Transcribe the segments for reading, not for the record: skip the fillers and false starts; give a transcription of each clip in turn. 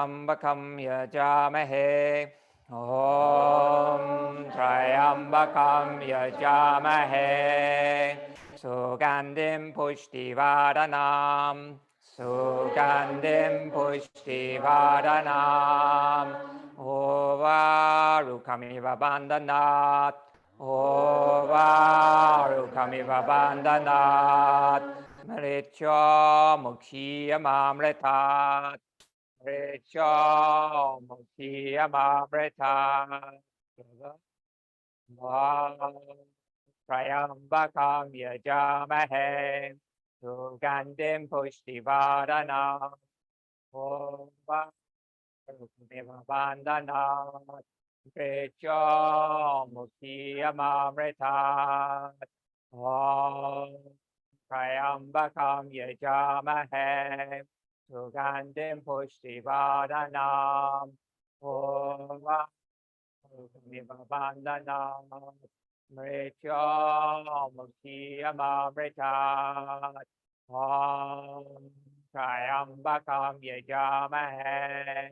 Trayambakam yajamahe. Om Trayambakam yajamahe. Sugandim pushtivaranam. Sugandim pushtivaranam. Ovarukamiva bandhanat. Ovarukamiva bandhanat. Mritya mukhyamamritat. Mritya mukhyamamritat. Trayambakam yajamahe. Sugandim pushtivaranam. Ovarukamiva bandhanat. Mritya mukhyamamritat. Trayambakam yajamahe. Sugandim pushtivaranam. Ovarukamiva bandhanat. Mritya mukhyamamritat. Trayambakam yajamahe.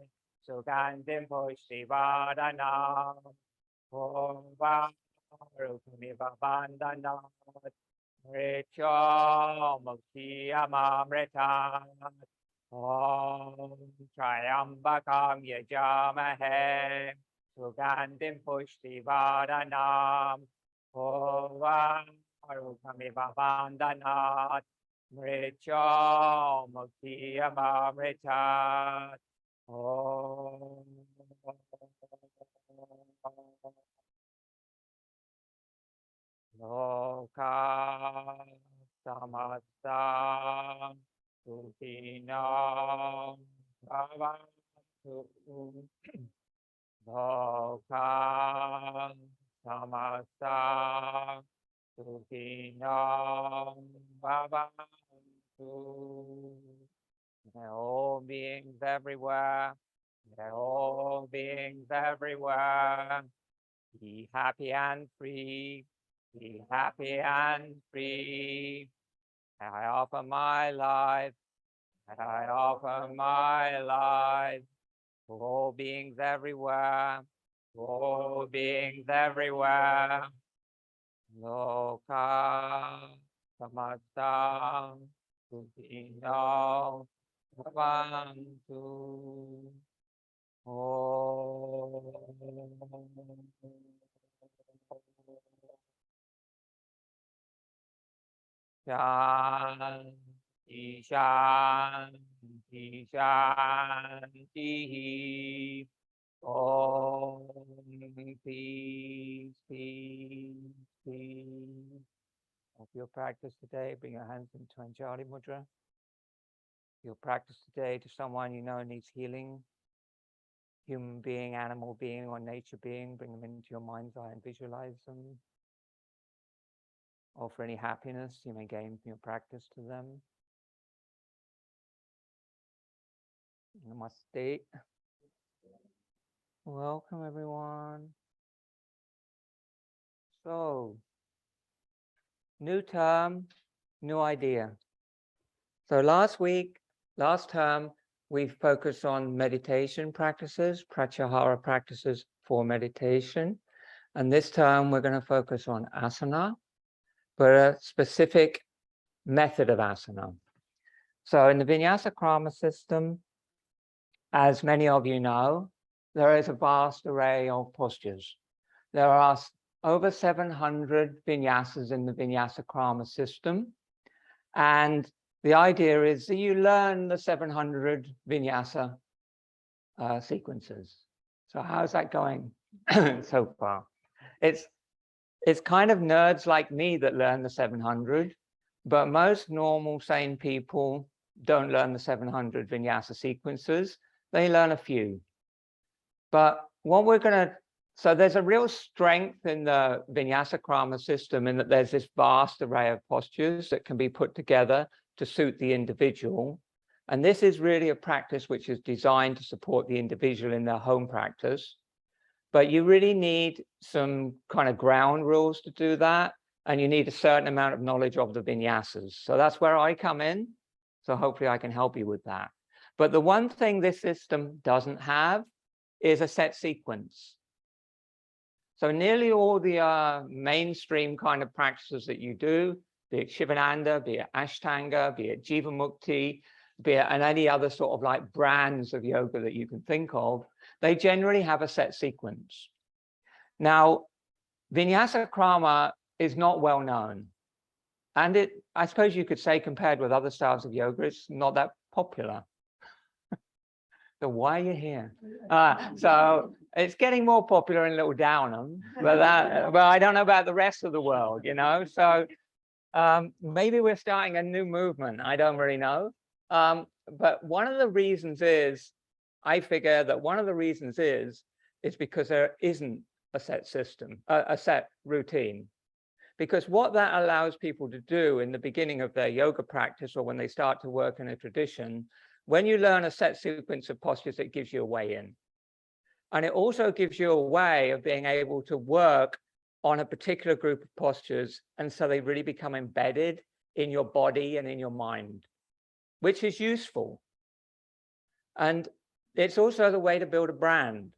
Sugandim pushtivaranam. Ovarukamiva bandhanat. Mritya mukhyamamritat. Trayambakam yajamahe. Sugandim pushtivaranam. Ovarukamiva bandhanat. Mritya mukhyamamritat. Loka samasta sukhinam bhavantu. Loka samasta sukhinam bhavantu. May all beings everywhere, may all beings everywhere be happy and free. Be happy and free. I offer my life. I offer my life to all beings everywhere. To all beings everywhere. Loka samasta sukhinam bhavantu. Shanti, shanti, shanti. Om, peace, peace, peace. Of your practice today, bring your hands into Anjali Mudra. Your practice today to someone you know needs healing. Human being, animal being, or nature being, bring them into your mind's eye and visualize them. Offer any happiness you may gain from your practice to them. Namaste. Welcome, everyone. So, new term, new idea. So last term, we focused on meditation practices, pratyahara practices for meditation. And this term, we're going to focus on asana, but a specific method of asana. So in the Vinyasa Krama system, as many of you know, there is a vast array of postures. There are over 700 vinyasas in the Vinyasa Krama system. And the idea is that you learn the 700 vinyasa sequences. So how's that going so far? It's kind of nerds like me that learn the 700, but most normal, sane people don't learn the 700 vinyasa sequences. They learn a few. But what we're going to, so there's a real strength in the Vinyasa Krama system in that there's this vast array of postures that can be put together to suit the individual. And this is really a practice which is designed to support the individual in their home practice. But you really need some kind of ground rules to do that. And you need a certain amount of knowledge of the vinyasas. So that's where I come in. So hopefully I can help you with that. But the one thing this system doesn't have is a set sequence. So nearly all the mainstream kind of practices that you do, be it Shivananda, be it Ashtanga, be it Jivamukti, be it and any other sort of like brands of yoga that you can think of, they generally have a set sequence. Now, Vinyasa Krama is not well known. And I suppose you could say, compared with other styles of yoga, it's not that popular. So why are you here? So it's getting more popular in Little Downham, but I don't know about the rest of the world, you know. So maybe we're starting a new movement. I don't really know. But one of the reasons is, I figure that one of the reasons is because there isn't a set system, a set routine. Because what that allows people to do in the beginning of their yoga practice, or when they start to work in a tradition, when you learn a set sequence of postures, it gives you a way in. And it also gives you a way of being able to work on a particular group of postures. And so they really become embedded in your body and in your mind, which is useful. And it's also the way to build a brand.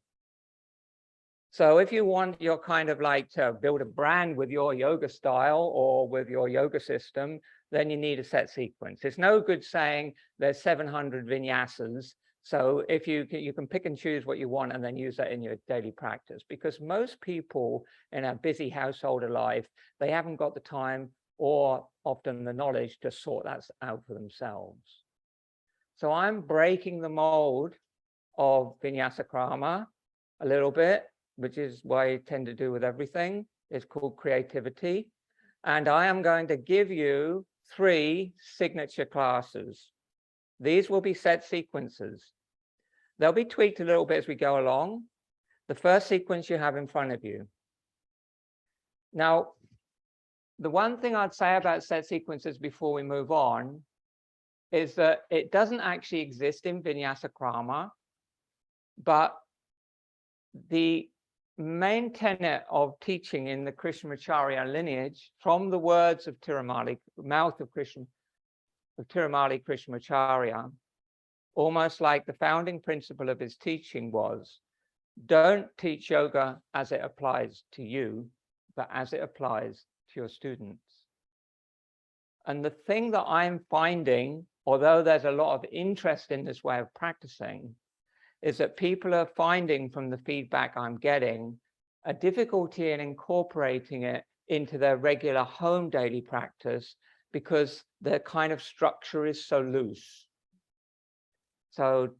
So if you want your kind of like to build a brand with your yoga style or with your yoga system, then you need a set sequence. It's no good saying there's 700 vinyasas. So if you can pick and choose what you want and then use that in your daily practice, because most people in a busy household of life, they haven't got the time or often the knowledge to sort that out for themselves. So I'm breaking the mold of Vinyasa Krama a little bit, which is what I tend to do with everything. It's called creativity. And I am going to give you 3 signature classes. These will be set sequences. They'll be tweaked a little bit as we go along. The first sequence you have in front of you. Now, the one thing I'd say about set sequences before we move on is that it doesn't actually exist in Vinyasa Krama, but the main tenet of teaching in the Krishnamacharya lineage, from the words of Tirumali, mouth of Tirumali Krishnamacharya, almost like the founding principle of his teaching was, don't teach yoga as it applies to you, but as it applies to your students. And the thing that I'm finding, although there's a lot of interest in this way of practicing, is that people are finding from the feedback I'm getting a difficulty in incorporating it into their regular home daily practice because their kind of structure is so loose. So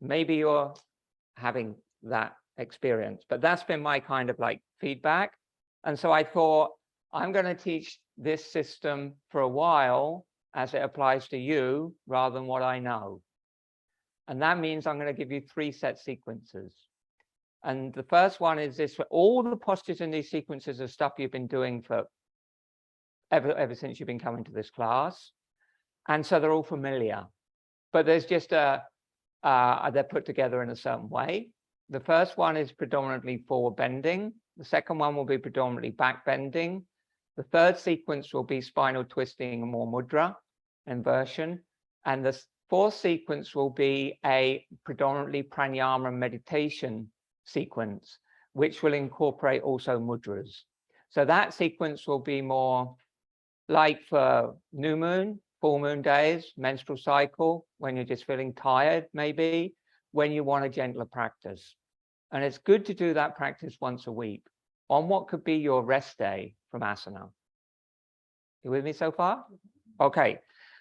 maybe you're having that experience, but that's been my kind of like feedback. And so I thought, I'm going to teach this system for a while as it applies to you rather than what I know. And that means I'm going to give you 3 set sequences. And the first one is this: all the postures in these sequences are stuff you've been doing for ever since you've been coming to this class. And so they're all familiar, but there's just they're put together in a certain way. The first one is predominantly forward bending. The second one will be predominantly back bending. The third sequence will be spinal twisting and more mudra inversion. And the fourth sequence will be a predominantly pranayama meditation sequence, which will incorporate also mudras. So that sequence will be more like for new moon, full moon days, menstrual cycle, when you're just feeling tired, maybe, when you want a gentler practice. And it's good to do that practice once a week on what could be your rest day from asana. You with me so far? Okay.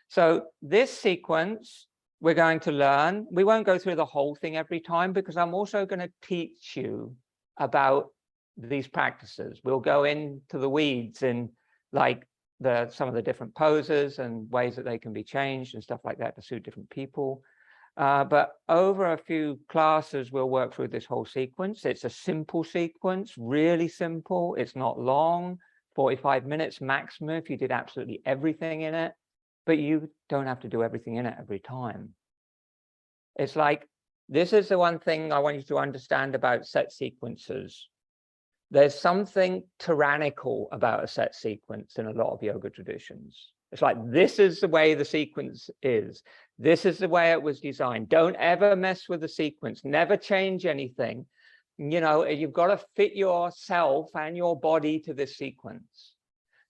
So this sequence, we're going to learn. We won't go through the whole thing every time because I'm also going to teach you about these practices. We'll go into the weeds in like some of the different poses and ways that they can be changed and stuff like that to suit different people. But over a few classes, we'll work through this whole sequence. It's a simple sequence, really simple. It's not long, 45 minutes maximum if you did absolutely everything in it. But you don't have to do everything in it every time. It's like, this is the one thing I want you to understand about set sequences. There's something tyrannical about a set sequence in a lot of yoga traditions. It's like, this is the way the sequence is. This is the way it was designed. Don't ever mess with the sequence. Never change anything. You know, you've got to fit yourself and your body to this sequence.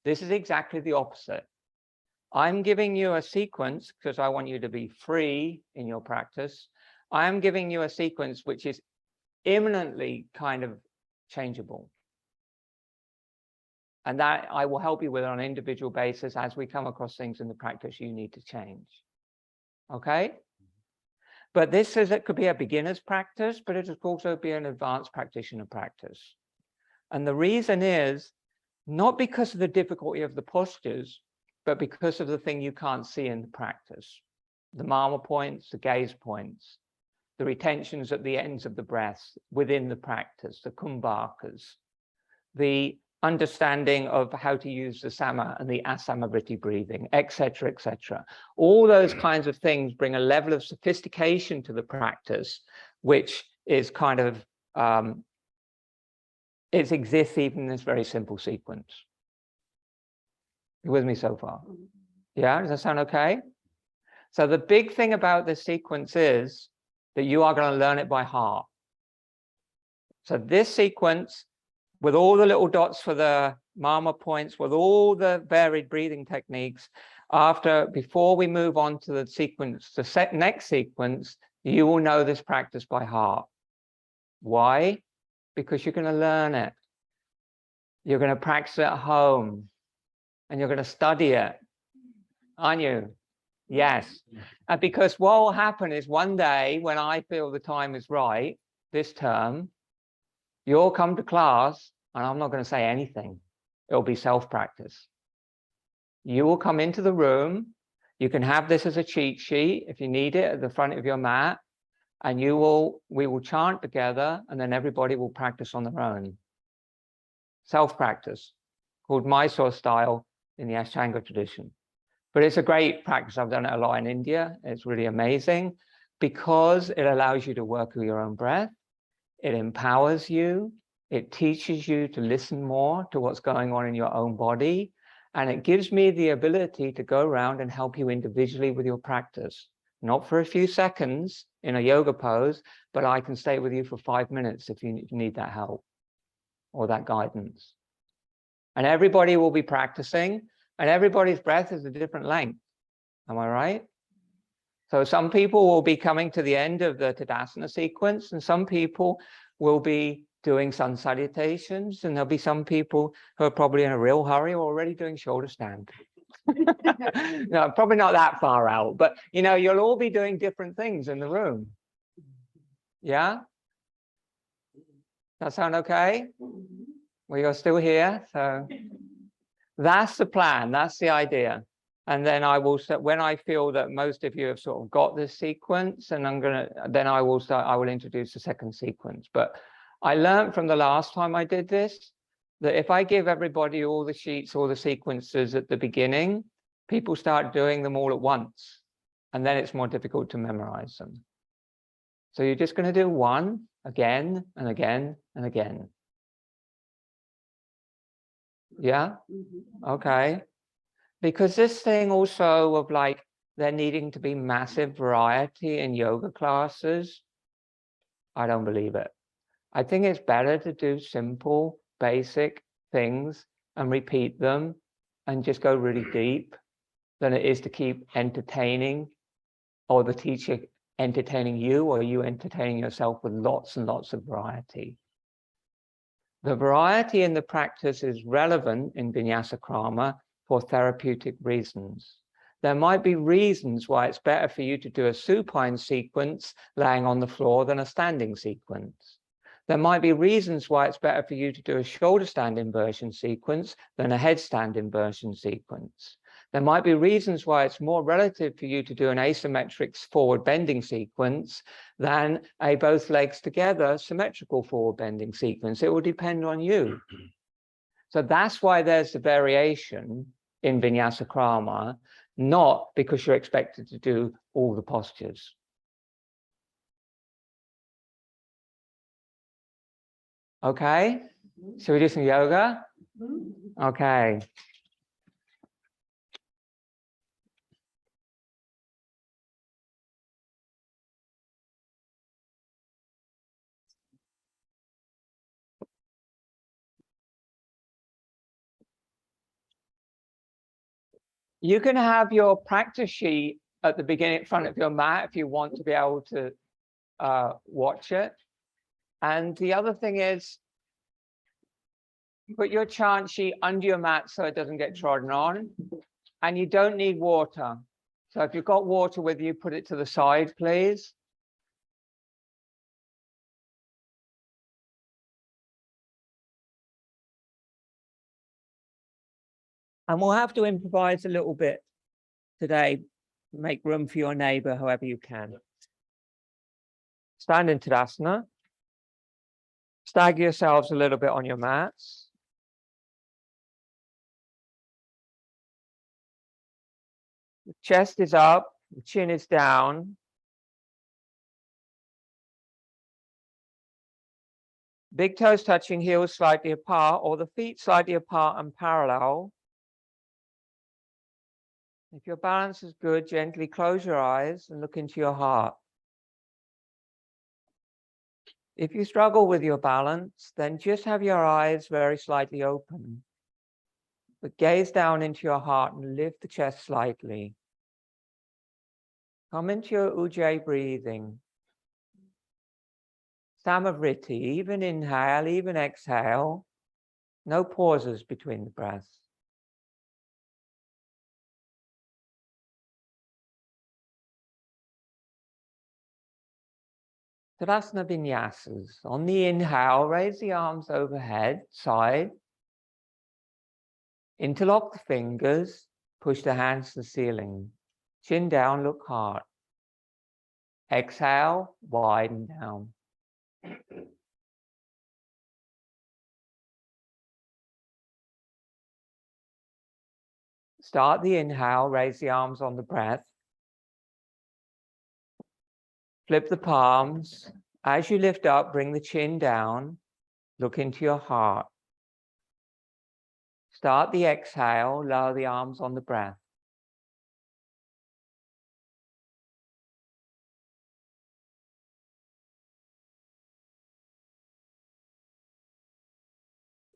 This is exactly the opposite. I'm giving you a sequence because I want you to be free in your practice. I'm giving you a sequence which is imminently kind of changeable. And that I will help you with on an individual basis as we come across things in the practice you need to change. Okay? But this is, it could be a beginner's practice, but it could also be an advanced practitioner practice. And the reason is not because of the difficulty of the postures, but because of the thing you can't see in the practice. The mama points, the gaze points, the retentions at the ends of the breaths within the practice, the kumbhakas, the understanding of how to use the sama and the asamavriti breathing, etc., etc. All those kinds of things bring a level of sophistication to the practice, which is kind of, it exists even in this very simple sequence. You with me so far? Yeah, does that sound okay? So the big thing about this sequence is that you are going to learn it by heart. So this sequence, with all the little dots for the mama points, with all the varied breathing techniques, before we move on to the sequence, the next sequence, you will know this practice by heart. Why? Because you're going to learn it. You're going to practice it at home. And you're going to study it, aren't you? Yes. And because what will happen is one day when I feel the time is right, this term, you'll come to class and I'm not going to say anything. It'll be self-practice. You will come into the room. You can have this as a cheat sheet if you need it at the front of your mat. And we will chant together and then everybody will practice on their own. Self-practice, called Mysore style in the Ashtanga tradition. But it's a great practice. I've done it a lot in India. It's really amazing because it allows you to work with your own breath. It empowers you. It teaches you to listen more to what's going on in your own body. And it gives me the ability to go around and help you individually with your practice. Not for a few seconds in a yoga pose, but I can stay with you for 5 minutes if you need that help or that guidance. And everybody will be practicing, and everybody's breath is a different length. Am I right? So some people will be coming to the end of the Tadasana sequence, and some people will be doing sun salutations, and there'll be some people who are probably in a real hurry or already doing shoulder stand. No, probably not that far out, but you know, you'll all be doing different things in the room. Yeah? That sound okay? Well, you're still here, so that's the plan, that's the idea. And then I will, when I feel that most of you have sort of got this sequence, and then I will introduce the second sequence. But I learned from the last time I did this, that if I give everybody all the sheets, all the sequences at the beginning, people start doing them all at once, and then it's more difficult to memorize them. So you're just going to do one again and again and again. Yeah? Okay. Because this thing also of like there needing to be massive variety in yoga classes, I don't believe it. I think it's better to do simple, basic things and repeat them and just go really deep than it is to keep entertaining, or the teacher entertaining you, or you entertaining yourself with lots and lots of variety. The variety in the practice is relevant in Vinyasa Krama for therapeutic reasons. There might be reasons why it's better for you to do a supine sequence laying on the floor than a standing sequence. There might be reasons why it's better for you to do a shoulder stand inversion sequence than a headstand inversion sequence. There might be reasons why it's more relative for you to do an asymmetric forward bending sequence than a both legs together symmetrical forward bending sequence. It will depend on you. So that's why there's the variation in Vinyasa Krama, not because you're expected to do all the postures. Okay, so we do some yoga? Okay. You can have your practice sheet at the beginning in front of your mat if you want to be able to watch it. And the other thing is, put your chant sheet under your mat so it doesn't get trodden on. And you don't need water. So if you've got water with you, put it to the side, please. And we'll have to improvise a little bit today. Make room for your neighbor, however you can. Stand in Tadasana. Stagger yourselves a little bit on your mats. The chest is up, the chin is down. Big toes touching, heels slightly apart, or the feet slightly apart and parallel. If your balance is good, gently close your eyes and look into your heart. If you struggle with your balance, then just have your eyes very slightly open. But gaze down into your heart and lift the chest slightly. Come into your Ujjayi breathing. Samavriti, even inhale, even exhale. No pauses between the breaths. Tadasana Vinyasas. On the inhale, raise the arms overhead, side. Interlock the fingers, push the hands to the ceiling. Chin down, look hard. Exhale, widen down. Start the inhale, raise the arms on the breath. Flip the palms. As you lift up, bring the chin down. Look into your heart. Start the exhale, lower the arms on the breath.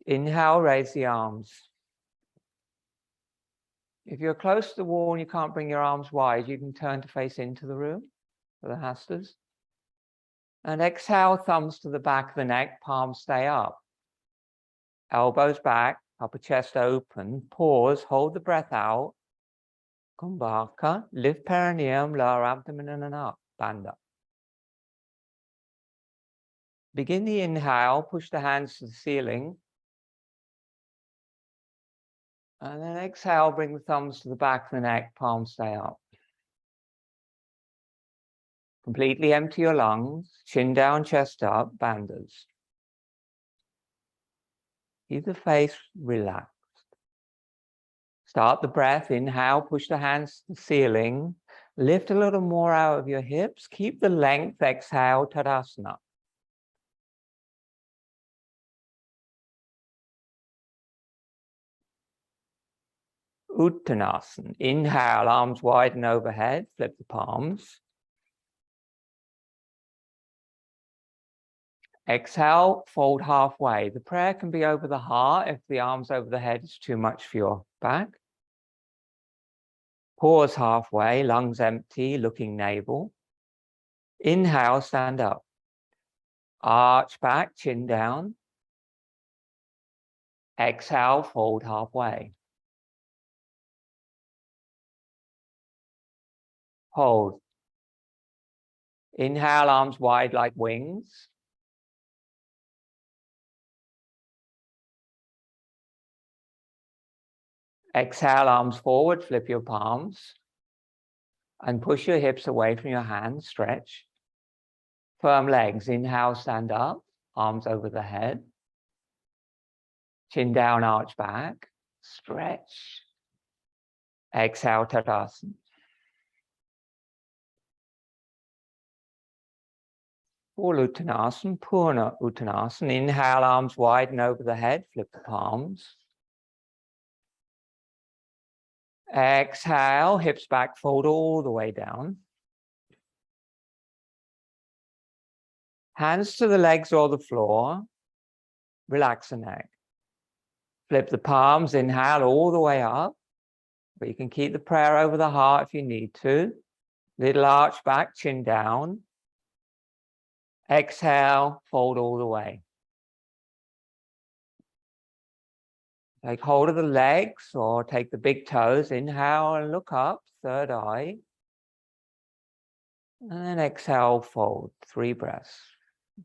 Inhale, raise the arms. If you're close to the wall and you can't bring your arms wide, you can turn to face into the room for the hastas. And exhale, thumbs to the back of the neck, palms stay up. Elbows back, upper chest open. Pause, hold the breath out. Kumbhaka, lift perineum, lower abdomen and up. Bandha. Begin the inhale, push the hands to the ceiling. And then exhale, bring the thumbs to the back of the neck, palms stay up. Completely empty your lungs, chin down, chest up, bandhas. Keep the face relaxed. Start the breath, inhale, push the hands to the ceiling. Lift a little more out of your hips. Keep the length, exhale, Tadasana. Uttanasana. Inhale, arms wide and overhead, flip the palms. Exhale, fold halfway. The prayer can be over the heart if the arms over the head is too much for your back. Pause halfway, lungs empty, looking navel. Inhale, stand up. Arch back, chin down. Exhale, fold halfway. Hold. Inhale, arms wide like wings. Exhale, arms forward, flip your palms. And push your hips away from your hands, stretch. Firm legs, inhale, stand up, arms over the head. Chin down, arch back, stretch. Exhale, Tadasana. Full Uttanasana, Purna Uttanasana. Inhale, arms wide and over the head, flip the palms. Exhale, hips back, fold all the way down. Hands to the legs or the floor. Relax the neck. Flip the palms, inhale all the way up. but you can keep the prayer over the heart if you need to. Little arch back, chin down. Exhale, fold all the way. Take hold of the legs or take the big toes. Inhale and look up, third eye. And then exhale, fold, 3 breaths.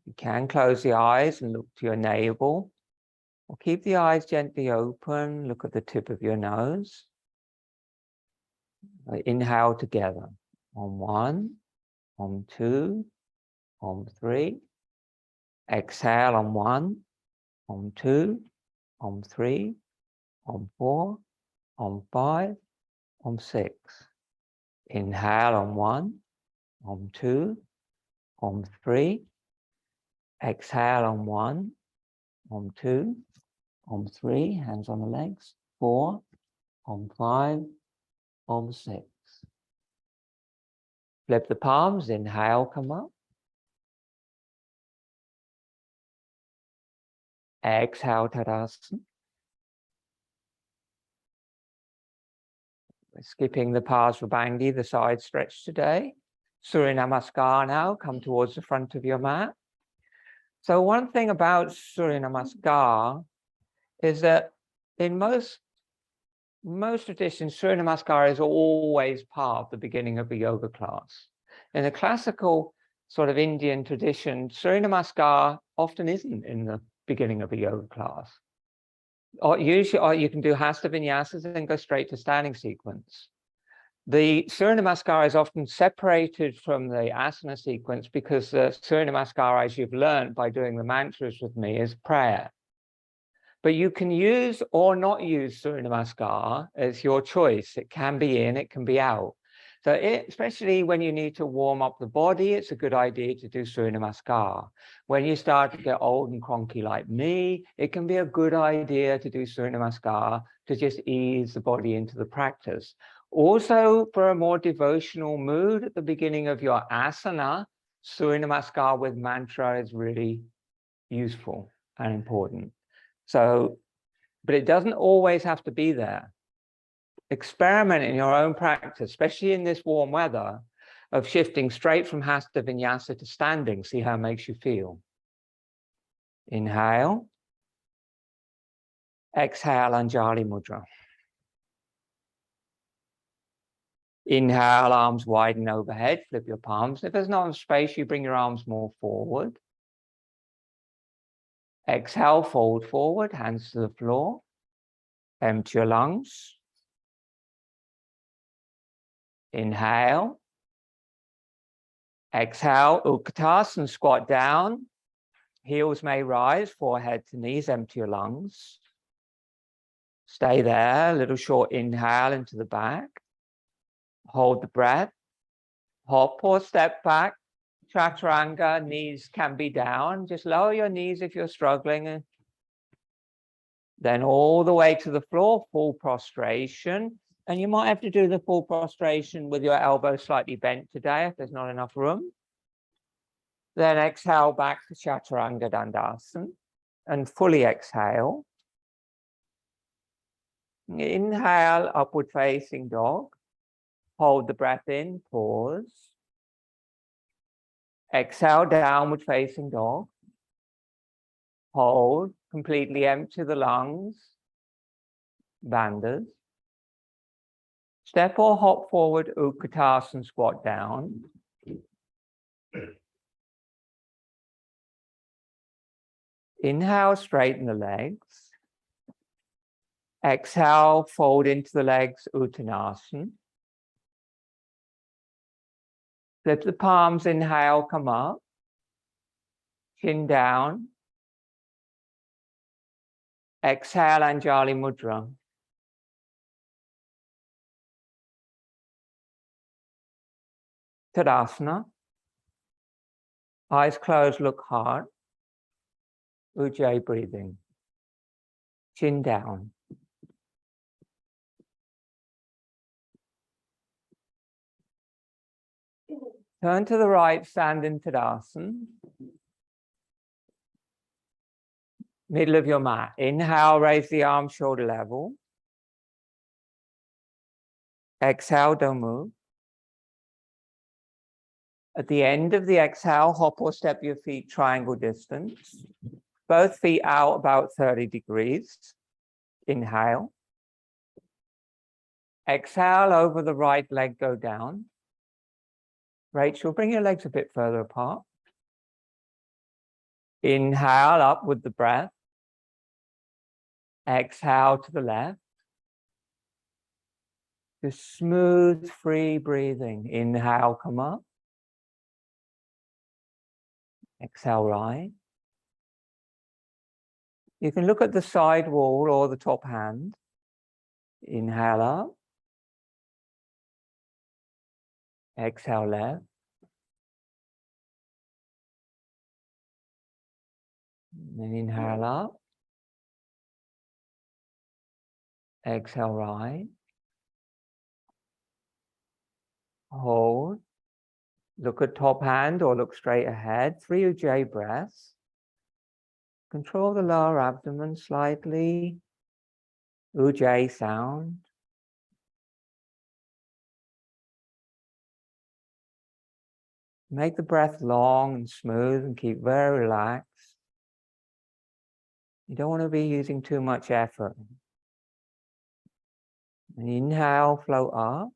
You can close the eyes and look to your navel. Or keep the eyes gently open, look at the tip of your nose. Inhale together. On 1, on 2, on 3. Exhale on 1, on 2, on 3, on 4, on 5, on 6. Inhale on 1, on 2, on 3. Exhale on 1, on 2, on 3, hands on the legs, 4, on 5, on 6. Flip the palms, inhale, come up. Exhale, Tadasana. We're skipping the Parsvabandhi, the side stretch today. Surya Namaskar now, come towards the front of your mat. So one thing about Surya Namaskar is that in most traditions, Surya Namaskar is always part of the beginning of a yoga class. In the classical sort of Indian tradition, Surya Namaskar often isn't in the beginning of a yoga class. Or usually, you can do Hasta Vinyasas and go straight to standing sequence. The Surya Namaskar is often separated from the Asana sequence because the Surya Namaskar, as you've learned by doing the mantras with me, is prayer. But you can use or not use Surya Namaskar as your choice. It can be in, it can be out. So especially when you need to warm up the body, it's a good idea to do Surya Namaskar. When you start to get old and cronky like me, it can be a good idea to do Surya Namaskar to just ease the body into the practice. Also, for a more devotional mood at the beginning of your asana, Surya Namaskar with mantra is really useful and important. So, but it doesn't always have to be there. Experiment in your own practice, especially in this warm weather, of shifting straight from Hasta Vinyasa to standing. See how it makes you feel. Inhale. Exhale, Anjali Mudra. Inhale, arms widen overhead, flip your palms. If there's not enough space, you bring your arms more forward. Exhale, fold forward, hands to the floor. Empty your lungs. Inhale. Exhale, Utkatasana, squat down. Heels may rise, forehead to knees, empty your lungs. Stay there, a little short inhale into the back. Hold the breath. Hop or step back. Chaturanga, knees can be down. Just lower your knees if you're struggling. Then all the way to the floor, full prostration. And you might have to do the full prostration with your elbows slightly bent today if there's not enough room. Then exhale back to Chaturanga Dandasana and fully exhale. Inhale, upward facing dog. Hold the breath in, pause. Exhale, downward facing dog. Hold, completely empty the lungs. Bandhas. Step or hop forward, Utkatasana, squat down. Inhale, straighten the legs. Exhale, fold into the legs, Uttanasana. Flip the palms, inhale, come up. Chin down. Exhale, Anjali Mudra. Tadasana. Eyes closed, look hard. Ujjayi breathing. Chin down. Turn to the right, stand in Tadasana. Middle of your mat. Inhale, raise the arms shoulder level. Exhale, don't move. At the end of the exhale, hop or step your feet triangle distance. Both feet out about 30 degrees. Inhale. Exhale, over the right leg, go down. Rachel, bring your legs a bit further apart. Inhale, up with the breath. Exhale to the left. Just smooth, free breathing. Inhale, come up. Exhale, right. You can look at the side wall or the top hand. Inhale up. Exhale, left. And inhale up. Exhale, right. Hold. Look at top hand or look straight ahead. 3 Ujjayi breaths. Control the lower abdomen slightly. Ujjayi sound. Make the breath long and smooth and keep very relaxed. You don't want to be using too much effort. And inhale, float up.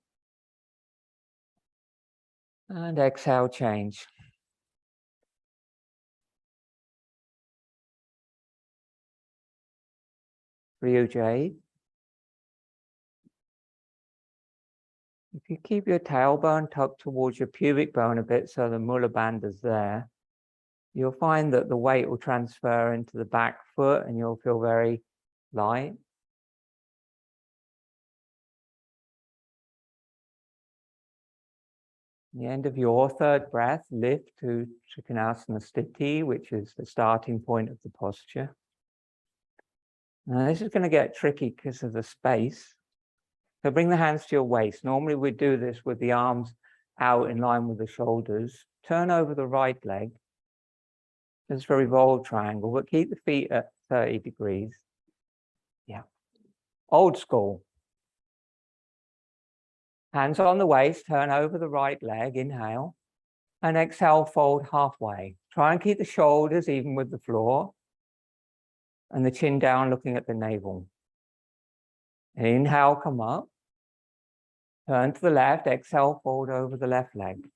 And exhale, change. Ujjayi. If you keep your tailbone tucked towards your pubic bone a bit so the Mula Bandha's there, you'll find that the weight will transfer into the back foot and you'll feel very light. At the end of your third breath, lift to Trikonasana Sthiti, which is the starting point of the posture. Now this is going to get tricky because of the space. So bring the hands to your waist. Normally we do this with the arms out in line with the shoulders. Turn over the right leg. This is a revolved triangle, but keep the feet at 30 degrees. Yeah. Old school. Hands on the waist, turn over the right leg, inhale. And exhale, fold halfway. Try and keep the shoulders even with the floor. And the chin down, looking at the navel. Inhale, come up. Turn to the left, exhale, fold over the left leg.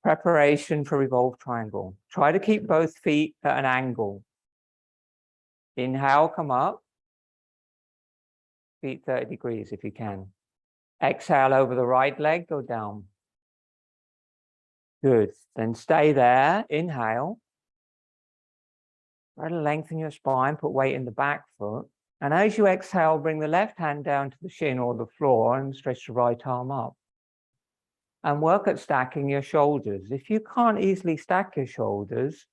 Preparation for revolved triangle. Try to keep both feet at an angle. Inhale, come up. Feet 30 degrees if you can. Exhale over the right leg, go down. Good. Then stay there. Inhale. Try to lengthen your spine, put weight in the back foot. And as you exhale, bring the left hand down to the shin or the floor and stretch the right arm up. And work at stacking your shoulders. If you can't easily stack your shoulders,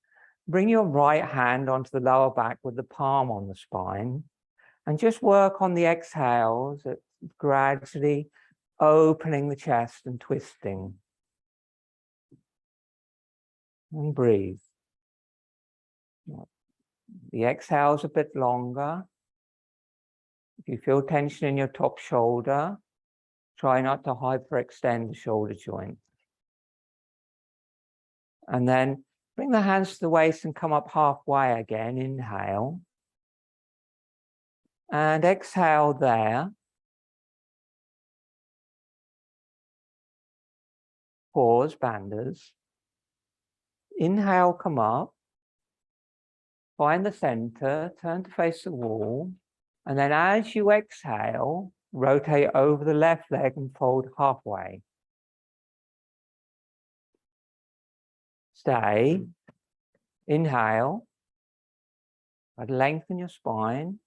bring your right hand onto the lower back with the palm on the spine. And just work on the exhales at gradually opening the chest and twisting. And breathe. The exhale's a bit longer. If you feel tension in your top shoulder, try not to hyperextend the shoulder joint. And then bring the hands to the waist and come up halfway again. Inhale. And exhale there. Pause, bandhas. Inhale, come up. Find the center, turn to face the wall. And then as you exhale, rotate over the left leg and fold halfway. Stay. Inhale. Lengthen your spine.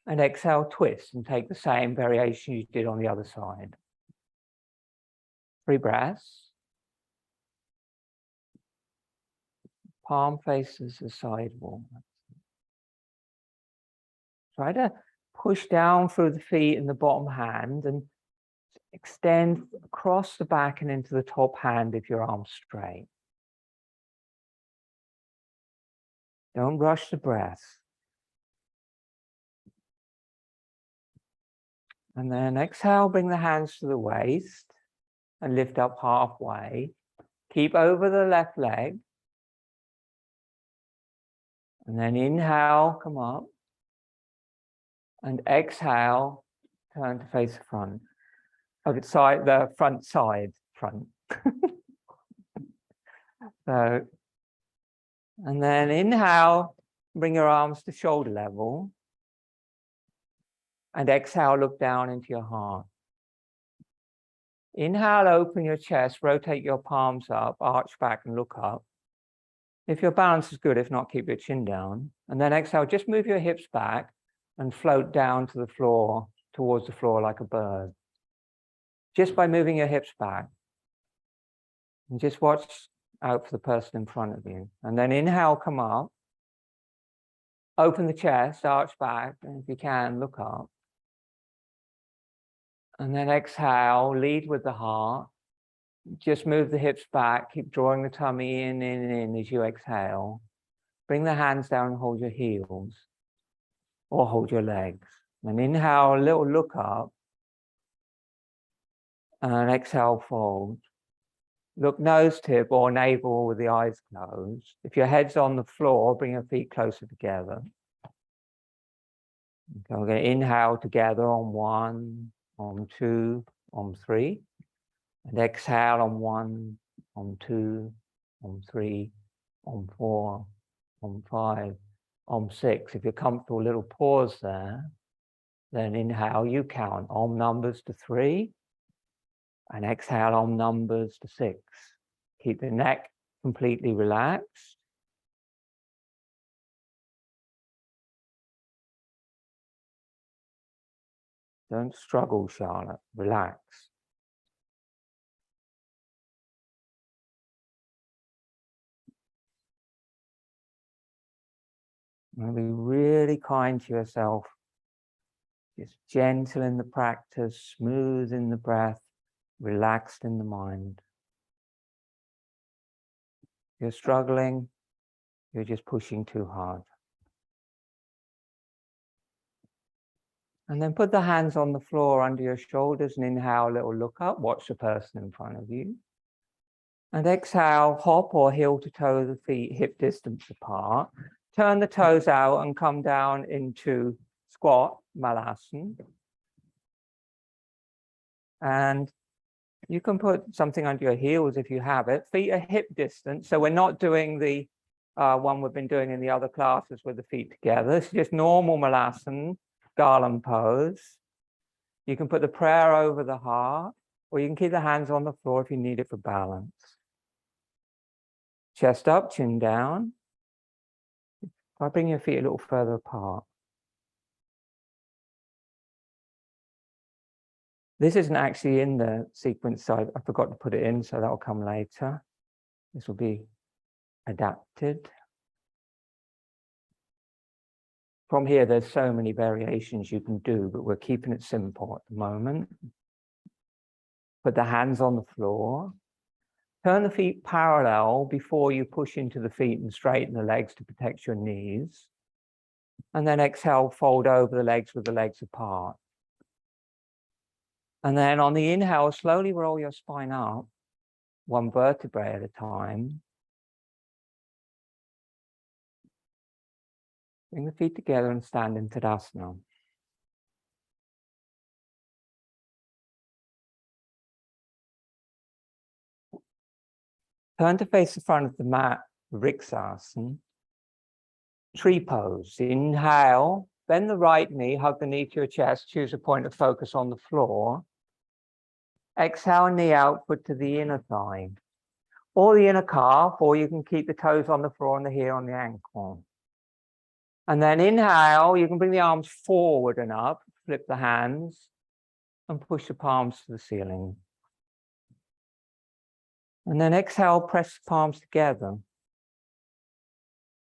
And exhale, twist and take the same variation you did on the other side. 3 breaths. Palm faces the side wall. Try to push down through the feet and the bottom hand and extend across the back and into the top hand if your arm's straight. Don't rush the breath. And then exhale, bring the hands to the waist and lift up halfway. Keep over the left leg. And then inhale, come up. And exhale, turn to face the front. Oh, the front side, front. So, and then inhale, bring your arms to shoulder level. And exhale, look down into your heart. Inhale, open your chest, rotate your palms up, arch back and look up. If your balance is good, if not, keep your chin down. And then exhale, just move your hips back and float down to the floor, towards the floor like a bird. Just by moving your hips back. And just watch out for the person in front of you. And then inhale, come up. Open the chest, arch back, and if you can, look up. And then exhale, lead with the heart. Just move the hips back, keep drawing the tummy in as you exhale. Bring the hands down and hold your heels, or hold your legs. And inhale, a little look up. And exhale, fold. Look nose tip or navel with the eyes closed. If your head's on the floor, bring your feet closer together. Okay, we're going to inhale together on 1, on 2, on 3. And exhale on 1, on 2, on 3, on 4, on 5, on 6. If you're comfortable, a little pause there. Then inhale, you count Om numbers to 3. And exhale Om numbers to 6. Keep the neck completely relaxed. Don't struggle, Charlotte. Relax. And be really kind to yourself. Just gentle in the practice, smooth in the breath, relaxed in the mind. If you're struggling, you're just pushing too hard. And then put the hands on the floor under your shoulders and inhale, a little look up, watch the person in front of you. And exhale, hop or heel to toe the feet hip distance apart. Turn the toes out and come down into squat, malasana. And you can put something under your heels if you have it. Feet are hip distance. So we're not doing the one we've been doing in the other classes with the feet together. This is just normal malasana, garland pose. You can put the prayer over the heart, or you can keep the hands on the floor if you need it for balance. Chest up, chin down. Try bring your feet a little further apart. This isn't actually in the sequence, so I forgot to put it in, so that will come later. This will be adapted. From here, there's so many variations you can do, but we're keeping it simple at the moment. Put the hands on the floor. Turn the feet parallel before you push into the feet and straighten the legs to protect your knees. And then exhale, fold over the legs with the legs apart. And then on the inhale, slowly roll your spine up, 1 vertebrae at a time. Bring the feet together and stand in Tadasana. Turn to face the front of the mat, Vriksasana. Tree pose. Inhale, bend the right knee, hug the knee to your chest, choose a point of focus on the floor. Exhale, knee out, foot to the inner thigh, or the inner calf, or you can keep the toes on the floor and the heel on the ankle. And then inhale, you can bring the arms forward and up, flip the hands, and push the palms to the ceiling. And then exhale, press the palms together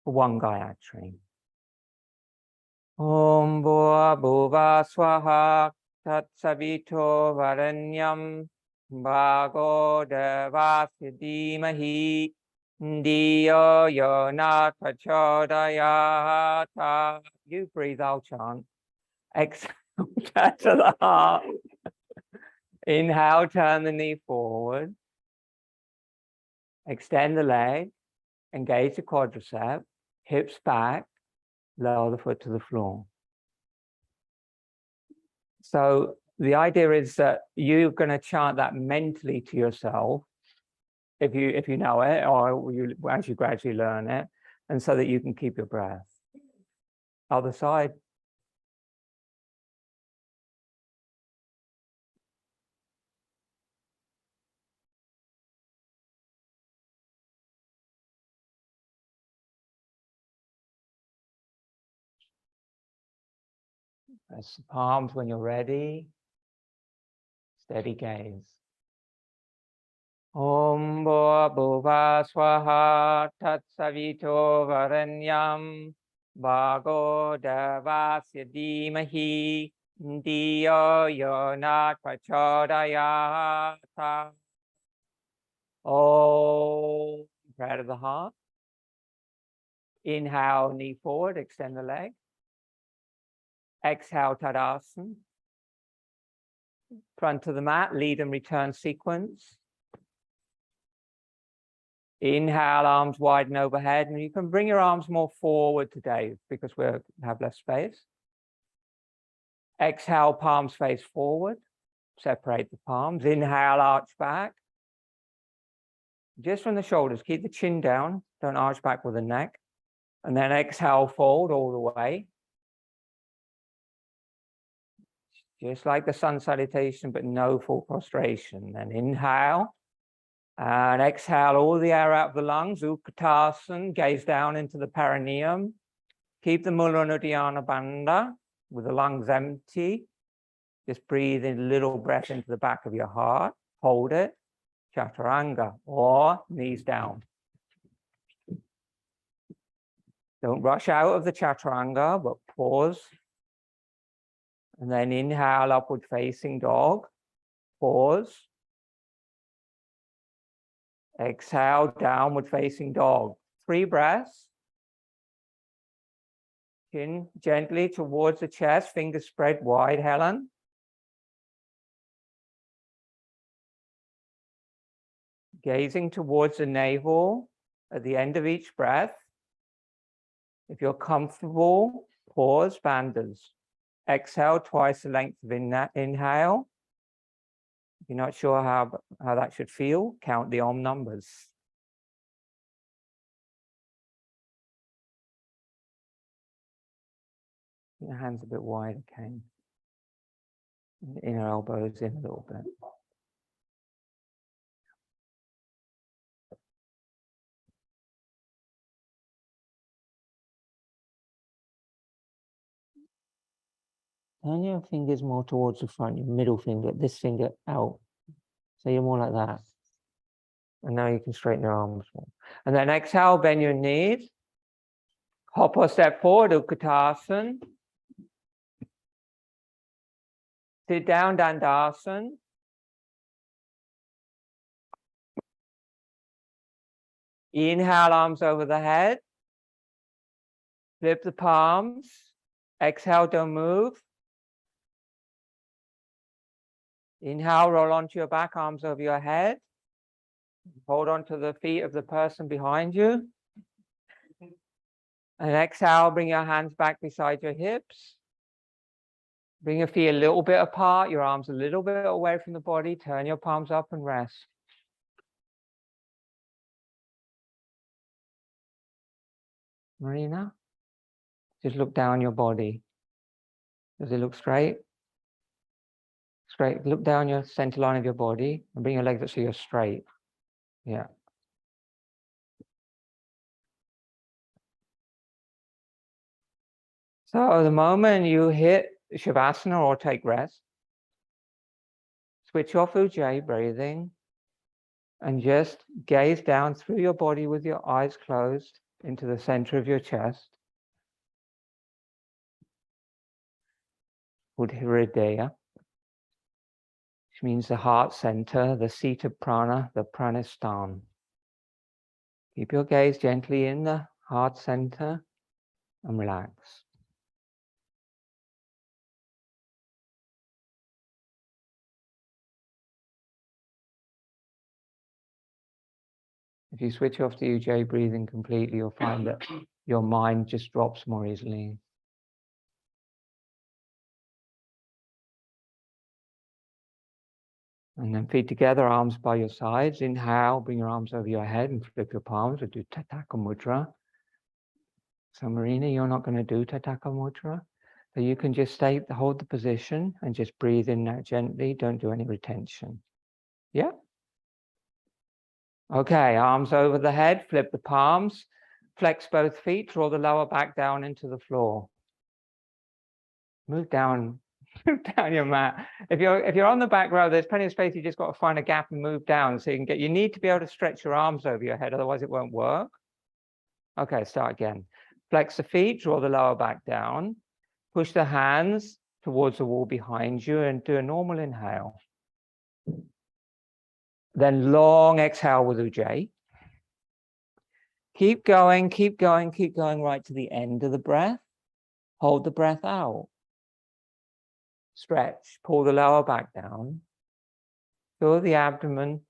for 1 Gayatri. Om Bhua Bhuva Swaha Tat Savito Varanyam Bhago Devasya Dhimahi Diyo Yona Prachodayata. You breathe, I'll chant. Exhale. Back to the heart. Inhale, turn the knee forward. Extend the leg. Engage the quadricep. Hips back. Lower the foot to the floor. So the idea is that you're going to chant that mentally to yourself, if you know it, or as you gradually learn it, and so that you can keep your breath. Other side. Press the palms when you're ready. Steady gaze. Om Bhuva Swaha Tat Savito Varenyam Bhago Devasya Dhimahi Diyo Yona Prachodayata. Om, prayer of the heart. Inhale, knee forward, extend the leg. Exhale, Tadasana. Front to the mat, lead and return sequence. Inhale, arms widen overhead, and you can bring your arms more forward today because we have less space. Exhale, palms face forward. Separate the palms. Inhale, arch back. Just from the shoulders, keep the chin down. Don't arch back with the neck. And then exhale, fold all the way. Just like the sun salutation, but no full prostration. Then inhale. And exhale all the air out of the lungs, Utkatasana, gaze down into the perineum. Keep the Mula Uddiyana Bandha with the lungs empty. Just breathe in a little breath into the back of your heart. Hold it, Chaturanga, or knees down. Don't rush out of the Chaturanga, but pause. And then inhale, upward facing dog. Pause. Exhale, downward facing dog. 3 breaths. Chin gently towards the chest, fingers spread wide, Helen. Gazing towards the navel at the end of each breath. If you're comfortable, pause, bandhas. Exhale twice the length of inhale. If you're not sure how that should feel, count the Om numbers. Your hands a bit wide, okay. Inner elbows in a little bit. Turn your fingers more towards the front, your middle finger, this finger out. So you're more like that. And now you can straighten your arms more. And then exhale, bend your knees. Hop or step forward, Utkatasana. Sit down, Dandasana. Inhale, arms over the head. Flip the palms. Exhale, don't move. Inhale, roll onto your back, arms over your head. Hold on to the feet of the person behind you. And exhale, bring your hands back beside your hips. Bring your feet a little bit apart, your arms a little bit away from the body. Turn your palms up and rest. Marina, just look down your body. Does it look straight? Straight. Look down your center line of your body and bring your legs up so you're straight. Yeah. So the moment you hit Shavasana or take rest, switch off Ujjayi breathing and just gaze down through your body with your eyes closed into the center of your chest. Called Hridaya, which means the heart center, the seat of prana, the pranisthana. Keep your gaze gently in the heart center and relax. If you switch off the Ujjayi breathing completely, you'll find that your mind just drops more easily. And then feet together, arms by your sides. Inhale, bring your arms over your head and flip your palms, or do Tataka Mudra. So Marina, you're not going to do Tataka Mudra. So you can just hold the position and just breathe in now gently. Don't do any retention. Yeah? Okay, arms over the head, flip the palms, flex both feet, draw the lower back down into the floor. Move down your mat. If you're on the back row, there's plenty of space. You just got to find a gap and move down so you can get. You need to be able to stretch your arms over your head, otherwise it won't work. Okay, start again. Flex the feet, draw the lower back down, push the hands towards the wall behind you, and do a normal inhale. Then long exhale with Ujjayi. Keep going, keep going, keep going right to the end of the breath. Hold the breath out. Stretch, pull the lower back down. Feel the abdomen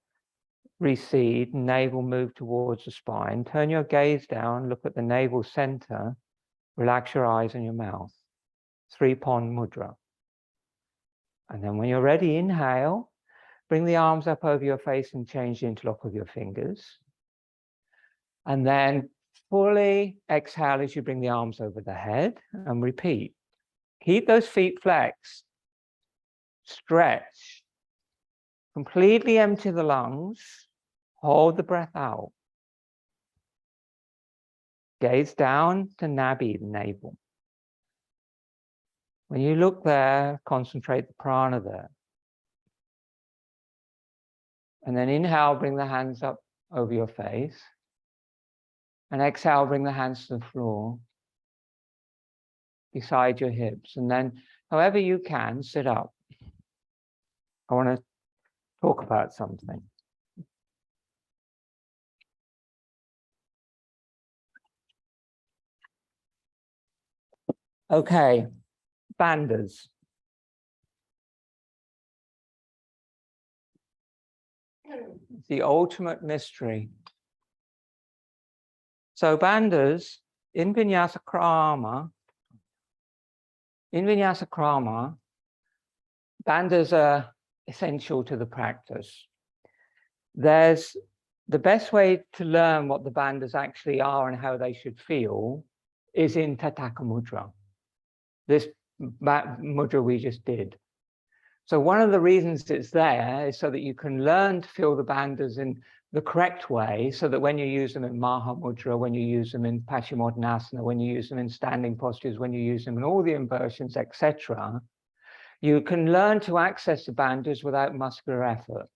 recede, navel move towards the spine. Turn your gaze down, look at the navel center. Relax your eyes and your mouth. Three-pond mudra. And then when you're ready, inhale. Bring the arms up over your face and change the interlock of your fingers. And then fully exhale as you bring the arms over the head and repeat. Keep those feet flexed. Stretch. Completely empty the lungs. Hold the breath out. Gaze down to Nadi, the navel. When you look there, concentrate the prana there. And then inhale, bring the hands up over your face. And exhale, bring the hands to the floor beside your hips. And then, however you can, sit up. I want to talk about something. Okay, bandhas. The ultimate mystery. So bandhas in Vinyasa Krama, bandhas are essential to the practice. There's the best way to learn what the bandhas actually are and how they should feel is in Tataka Mudra. This mudra we just did. So one of the reasons it's there is so that you can learn to feel the bandhas in the correct way, so that when you use them in Maha Mudra, when you use them in Paschimottanasana, when you use them in standing postures, when you use them in all the inversions, etc., you can learn to access the bandhas without muscular effort.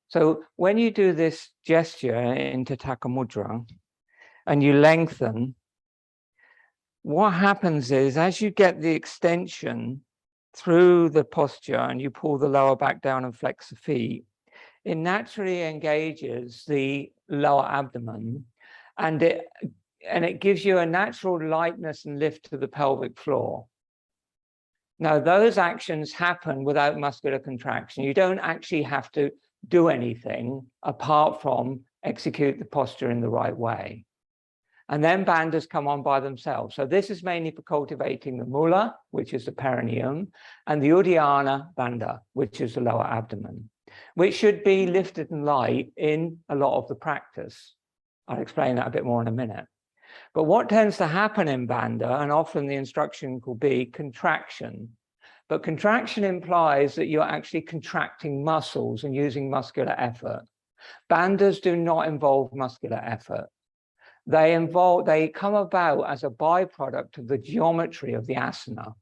So when you do this gesture in Tataka Mudra and you lengthen, what happens is as you get the extension through the posture and you pull the lower back down and flex the feet, it naturally engages the lower abdomen and it gives you a natural lightness and lift to the pelvic floor. Now, those actions happen without muscular contraction. You don't actually have to do anything apart from execute the posture in the right way. And then bandhas come on by themselves. So this is mainly for cultivating the mula, which is the perineum, and the uddiyana bandha, which is the lower abdomen, which should be lifted and light in a lot of the practice. I'll explain that a bit more in a minute. But what tends to happen in bandha, and often the instruction will be contraction, but contraction implies that you're actually contracting muscles and using muscular effort. Bandhas do not involve muscular effort. They come about as a byproduct of the geometry of the asana.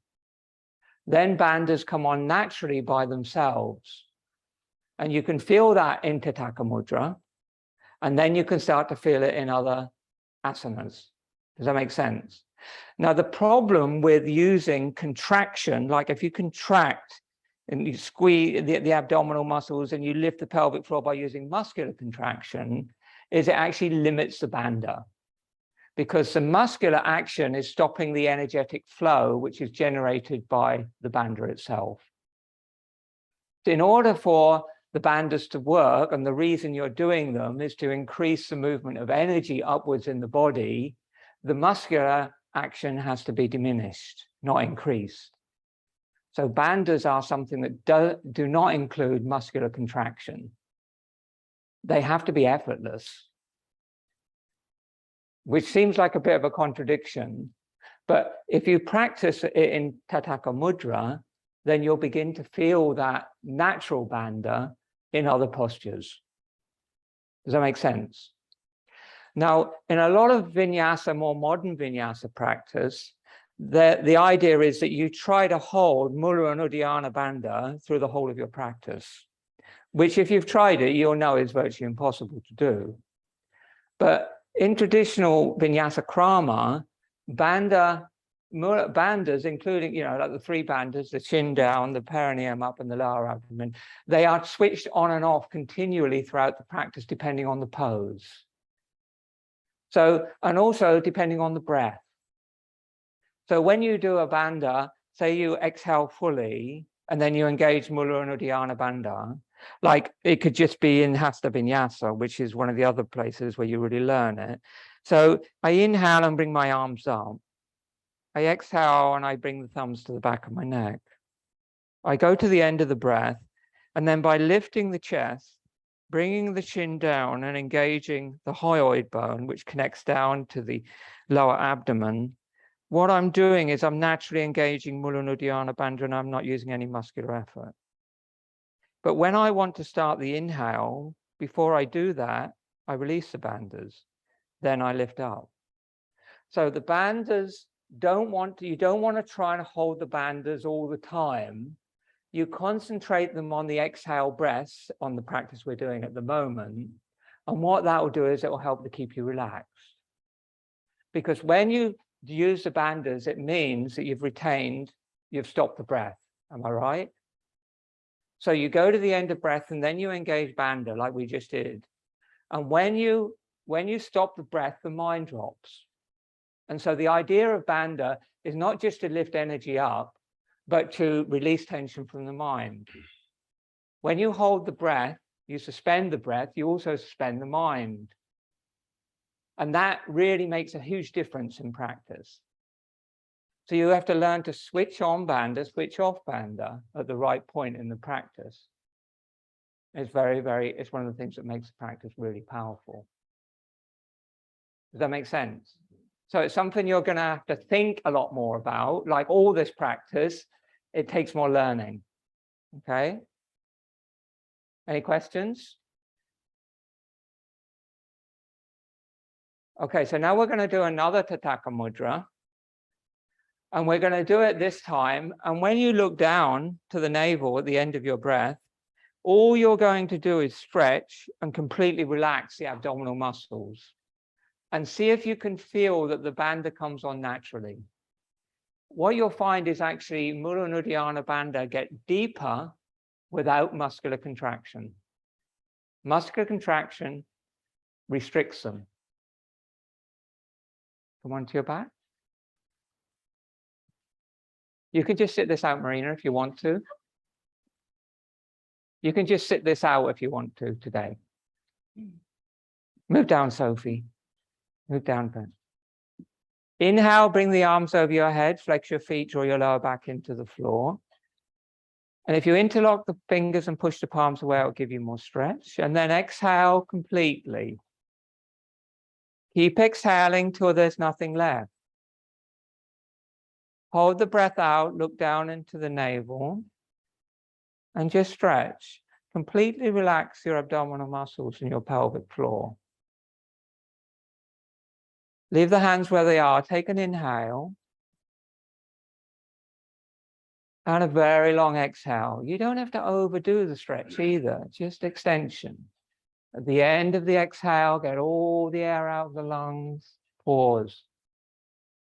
Then bandhas come on naturally by themselves. And you can feel that in Tataka Mudra, and then you can start to feel it in other asanas. Does that make sense? Now, the problem with using contraction, like if you contract and you squeeze the abdominal muscles and you lift the pelvic floor by using muscular contraction, is it actually limits the bandha, because the muscular action is stopping the energetic flow, which is generated by the bandha itself. In order for the bandhas to work, and the reason you're doing them is to increase the movement of energy upwards in the body, the muscular action has to be diminished, not increased. So bandhas are something that do not include muscular contraction. They have to be effortless, which seems like a bit of a contradiction. But if you practice it in Tataka Mudra, then you'll begin to feel that natural bandha in other postures. Does that make sense? Now, in a lot of vinyasa, more modern vinyasa practice, the idea is that you try to hold Mula and Uddiyana Bandha through the whole of your practice, which if you've tried it, you'll know is virtually impossible to do. But in traditional Vinyasa Krama, bandhas, including, like the three bandhas, the chin down, the perineum up, and the lower abdomen, they are switched on and off continually throughout the practice, depending on the pose. So, and also depending on the breath. So when you do a bandha, say you exhale fully, and then you engage Mula and Uddiyana Bandha, like it could just be in Hasta Vinyasa, which is one of the other places where you really learn it. So I inhale and bring my arms up. I exhale and I bring the thumbs to the back of my neck. I go to the end of the breath, and then by lifting the chest, bringing the chin down and engaging the hyoid bone, which connects down to the lower abdomen, what I'm doing is I'm naturally engaging Mula and Uddiyana Bandha, and I'm not using any muscular effort. But when I want to start the inhale, before I do that, I release the bandhas. Then I lift up. So the bandhas you don't want to try and hold the bandhas all the time. You concentrate them on the exhale breaths on the practice we're doing at the moment. And what that will do is it will help to keep you relaxed. Because when you use the bandhas, it means that you've stopped the breath. Am I right? So you go to the end of breath and then you engage bandha like we just did. And when you stop the breath, the mind drops. And so the idea of bandha is not just to lift energy up, but to release tension from the mind. When you hold the breath, you suspend the breath, you also suspend the mind. And that really makes a huge difference in practice. So you have to learn to switch on bandha, switch off bandha at the right point in the practice. It's it's one of the things that makes the practice really powerful. Does that make sense? So it's something you're going to have to think a lot more about. Like all this practice, it takes more learning. Okay? Any questions? Okay, so now we're going to do another Tataka Mudra. And we're going to do it this time. And when you look down to the navel at the end of your breath, all you're going to do is stretch and completely relax the abdominal muscles. And see if you can feel that the bandha comes on naturally. What you'll find is actually Mula and Uddiyana Bandha get deeper without muscular contraction. Muscular contraction restricts them. Come on to your back. You can just sit this out, Marina, if you want to. You can just sit this out if you want to today. Move down, Sophie. Move down, Ben. Inhale, bring the arms over your head, flex your feet, draw your lower back into the floor. And if you interlock the fingers and push the palms away, it'll give you more stretch. And then exhale completely. Keep exhaling till there's nothing left. Hold the breath out, look down into the navel, and just stretch. Completely relax your abdominal muscles and your pelvic floor. Leave the hands where they are. Take an inhale. And a very long exhale. You don't have to overdo the stretch either, just extension. At the end of the exhale, get all the air out of the lungs. Pause.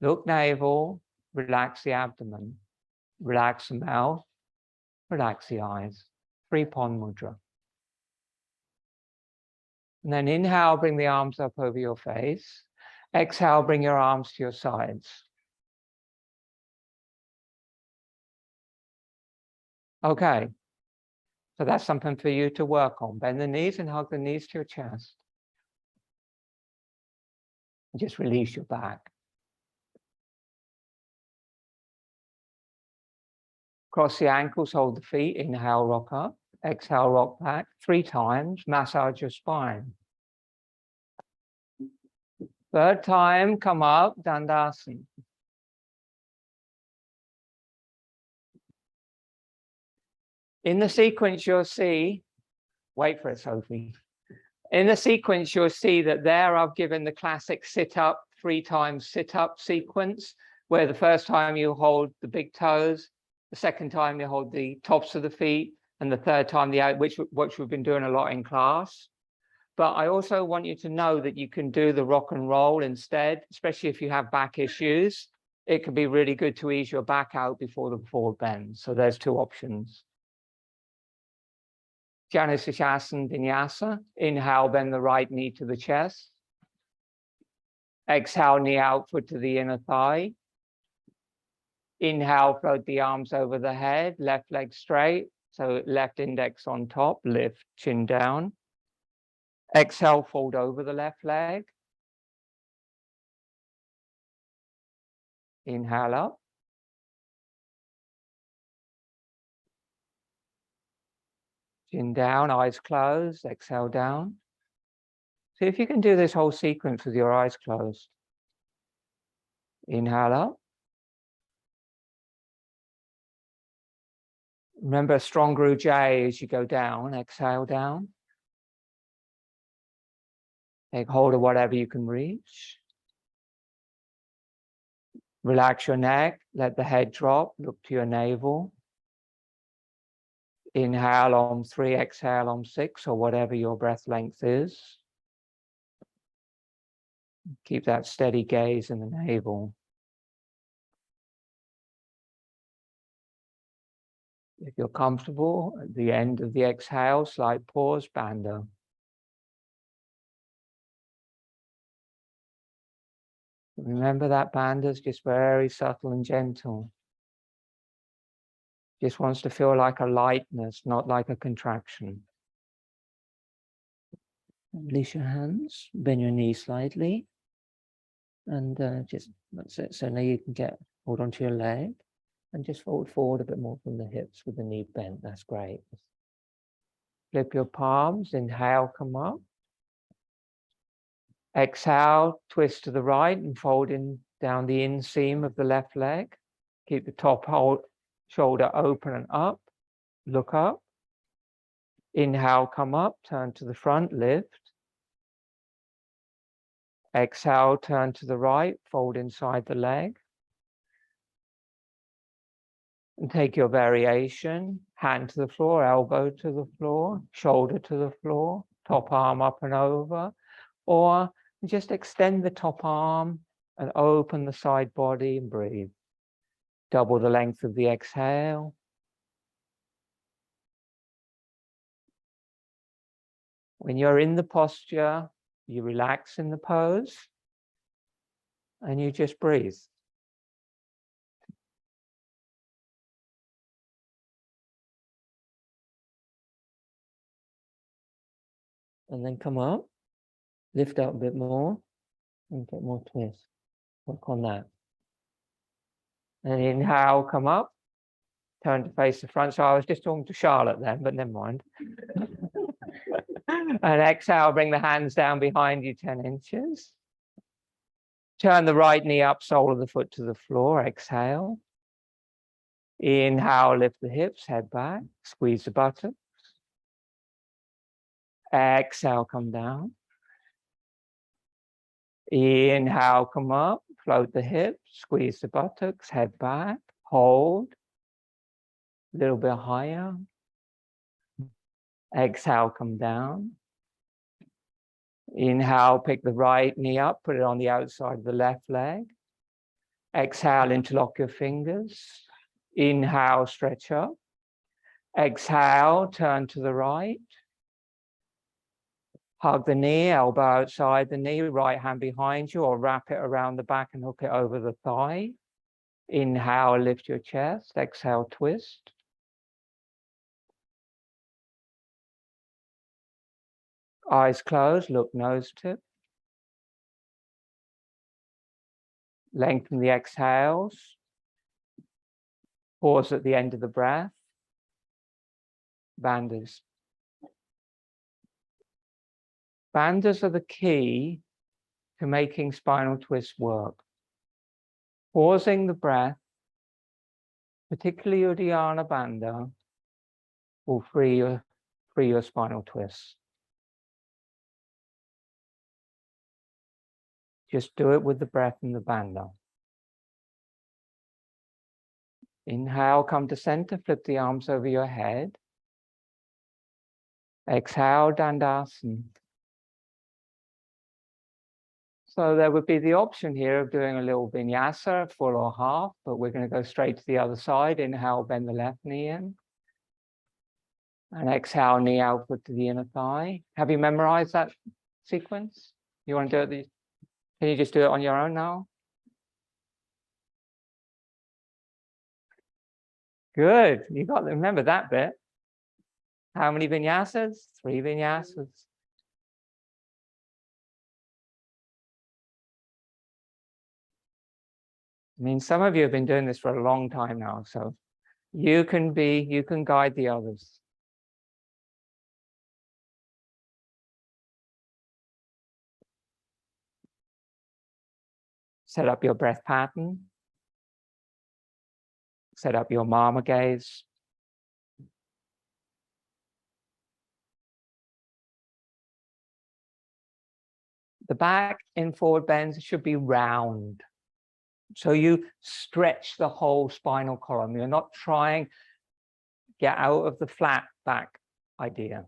Look navel. Relax the abdomen. Relax the mouth. Relax the eyes. Three-pond mudra. And then inhale, bring the arms up over your face. Exhale, bring your arms to your sides. Okay. So that's something for you to work on. Bend the knees and hug the knees to your chest. Just release your back. Cross the ankles, hold the feet. Inhale, rock up. Exhale, rock back. 3 times. Massage your spine. 3rd time, come up, Dandasana. In the sequence, you'll see, wait for it, Sophie. In the sequence, you'll see that there I've given the classic sit-up, 3 times sit-up sequence, where the first time you hold the big toes, the second time you hold the tops of the feet, and the 3rd time the out, which we've been doing a lot in class. But I also want you to know that you can do the rock and roll instead, especially if you have back issues. It can be really good to ease your back out before the forward bend. So there's 2 options. Janusasana Vinyasa. Inhale, bend the right knee to the chest. Exhale, knee outward to the inner thigh. Inhale, float the arms over the head, left leg straight. So left index on top, lift, chin down. Exhale, fold over the left leg. Inhale up. Chin down, eyes closed, exhale down. See if you can do this whole sequence with your eyes closed. Inhale up. Remember, strong Guru Jai as you go down, exhale down. Take hold of whatever you can reach. Relax your neck, let the head drop, look to your navel. Inhale on 3, exhale on 6, or whatever your breath length is. Keep that steady gaze in the navel. If you're comfortable, at the end of the exhale, slight pause, Bandha. Remember that Bandha is just very subtle and gentle. Just wants to feel like a lightness, not like a contraction. Release your hands, bend your knees slightly, and just, that's it. So now you can hold onto your leg, and just fold forward a bit more from the hips with the knee bent. That's great. Flip your palms, inhale, come up. Exhale, twist to the right and fold in down the inseam of the left leg. Keep the top shoulder open and up. Look up. Inhale, come up, turn to the front, lift. Exhale, turn to the right, fold inside the leg. And take your variation, hand to the floor, elbow to the floor, shoulder to the floor, top arm up and over, or just extend the top arm and open the side body and breathe. Double the length of the exhale. When you're in the posture, you relax in the pose and you just breathe. And then come up, lift up a bit more and get more twist. Work on that. And inhale, come up, turn to face the front. So I was just talking to Charlotte then, but never mind. And exhale, bring the hands down behind you 10 inches. Turn the right knee up, sole of the foot to the floor. Exhale. Inhale, lift the hips, head back, squeeze the buttocks. Exhale, come down. Inhale, come up, float the hips, squeeze the buttocks, head back, hold. A little bit higher. Exhale, come down. Inhale, pick the right knee up, put it on the outside of the left leg. Exhale, interlock your fingers. Inhale, stretch up. Exhale, turn to the right. Hug the knee, elbow outside the knee, right hand behind you, or wrap it around the back and hook it over the thigh. Inhale, lift your chest. Exhale, twist. Eyes closed, look nose tip. Lengthen the exhales. Pause at the end of the breath. Bandhas. Bandhas are the key to making spinal twists work. Pausing the breath, particularly Uddiyana Bandha, will free your spinal twists. Just do it with the breath and the Bandha. Inhale, come to center, flip the arms over your head. Exhale, Dandasana. So there would be the option here of doing a little Vinyasa, full or half, but we're going to go straight to the other side. Inhale, bend the left knee in. And exhale, knee outward to the inner thigh. Have you memorized that sequence? You want to do it? Can you just do it on your own now? Good. You got to remember that bit. How many vinyasas? 3 vinyasas. I mean, some of you have been doing this for a long time now, so you can guide the others. Set up your breath pattern. Set up your mama gaze. The back in forward bends should be round. So you stretch the whole spinal column. You're not trying to get out of the flat back idea.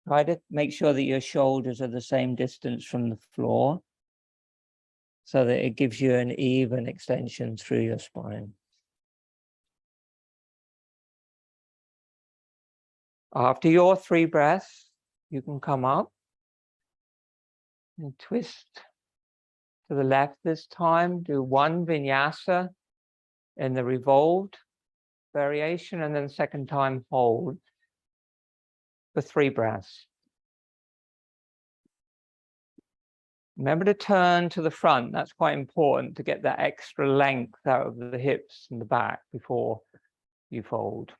Try to make sure that your shoulders are the same distance from the floor so that it gives you an even extension through your spine. After your 3 breaths, you can come up and twist to the left this time. Do 1 vinyasa in the revolved variation, and then second time hold for 3 breaths. Remember to turn to the front. That's quite important to get that extra length out of the hips and the back before you fold.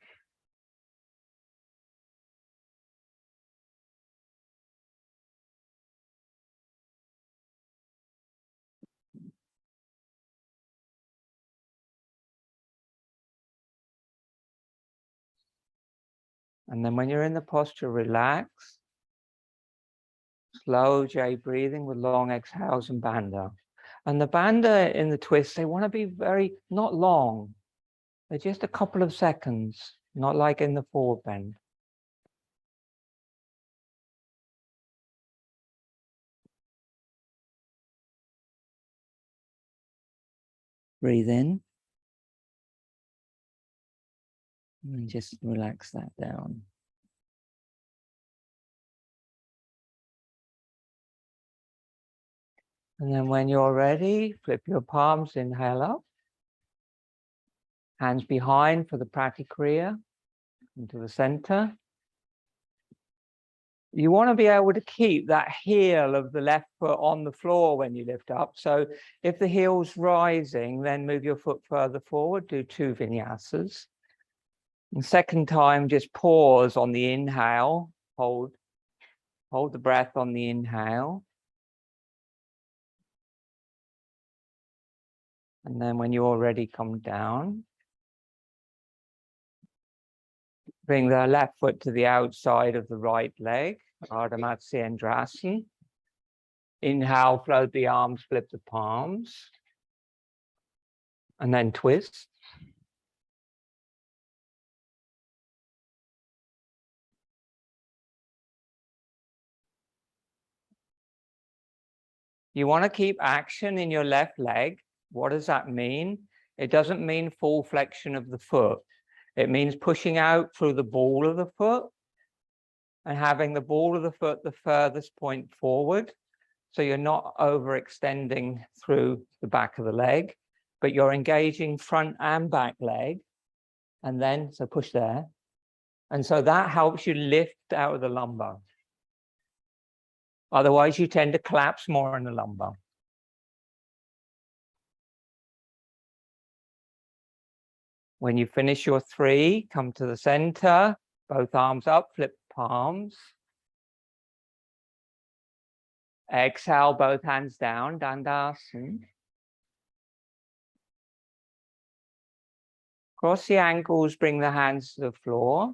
And then when you're in the posture, relax. Slow J breathing with long exhales and Bandha. And the Bandha in the twist, they want to be not long. They're just a couple of seconds, not like in the forward bend. Breathe in. And just relax that down. And then when you're ready, flip your palms, inhale up. Hands behind for the Pratikriya, into the center. You want to be able to keep that heel of the left foot on the floor when you lift up. So if the heel's rising, then move your foot further forward, do 2 vinyasas. And second time, just pause on the inhale, hold the breath on the inhale. And then when you're ready, come down. Bring the left foot to the outside of the right leg, Ardha Matsyendrasana. Inhale, float the arms, flip the palms. And then twist. You want to keep action in your left leg. What does that mean? It doesn't mean full flexion of the foot. It means pushing out through the ball of the foot and having the ball of the foot the furthest point forward. So you're not overextending through the back of the leg, but you're engaging front and back leg And then, so push there. And so that helps you lift out of the lumbar. Otherwise, you tend to collapse more in the lumbar. When you finish your 3, come to the center, both arms up, flip palms. Exhale, both hands down, Dandasana. Cross the ankles, bring the hands to the floor.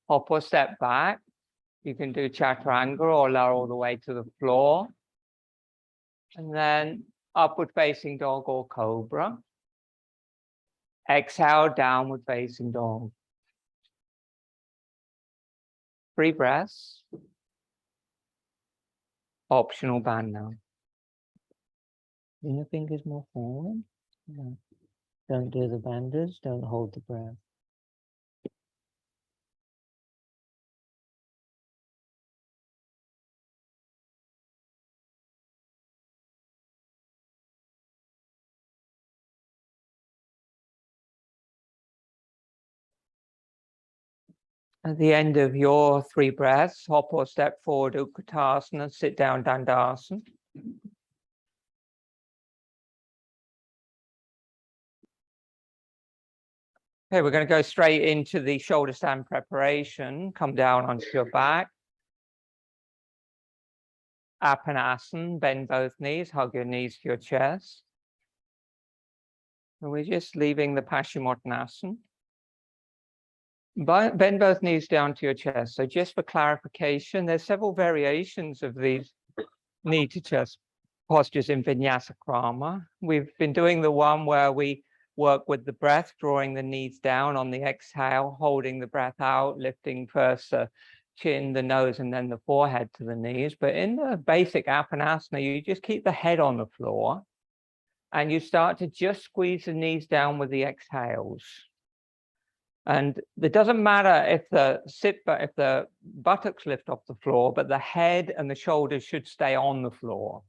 Hop or step back. You can do chaturanga or lower all the way to the floor. And then upward facing dog or cobra. Exhale, downward facing dog. 3 breaths. Optional bandha. Bring your fingers more forward. Yeah. Don't do the bandhas, don't hold the breath. At the end of your 3 breaths, hop or step forward, Utkatasana, sit down, Dandasana. Okay, we're going to go straight into the shoulder stand preparation. Come down onto your back. Apanasana, bend both knees, hug your knees to your chest. And we're just leaving the Paschimottanasana. Bend both knees down to your chest. So just for clarification, there's several variations of these knee to chest postures in Vinyasa Krama. We've been doing the one where we work with the breath, drawing the knees down on the exhale, holding the breath out, lifting first the chin, the nose, and then the forehead to the knees. But in the basic Apanasana, you just keep the head on the floor and you start to just squeeze the knees down with the exhales. And it doesn't matter if the buttocks lift off the floor, but the head and the shoulders should stay on the floor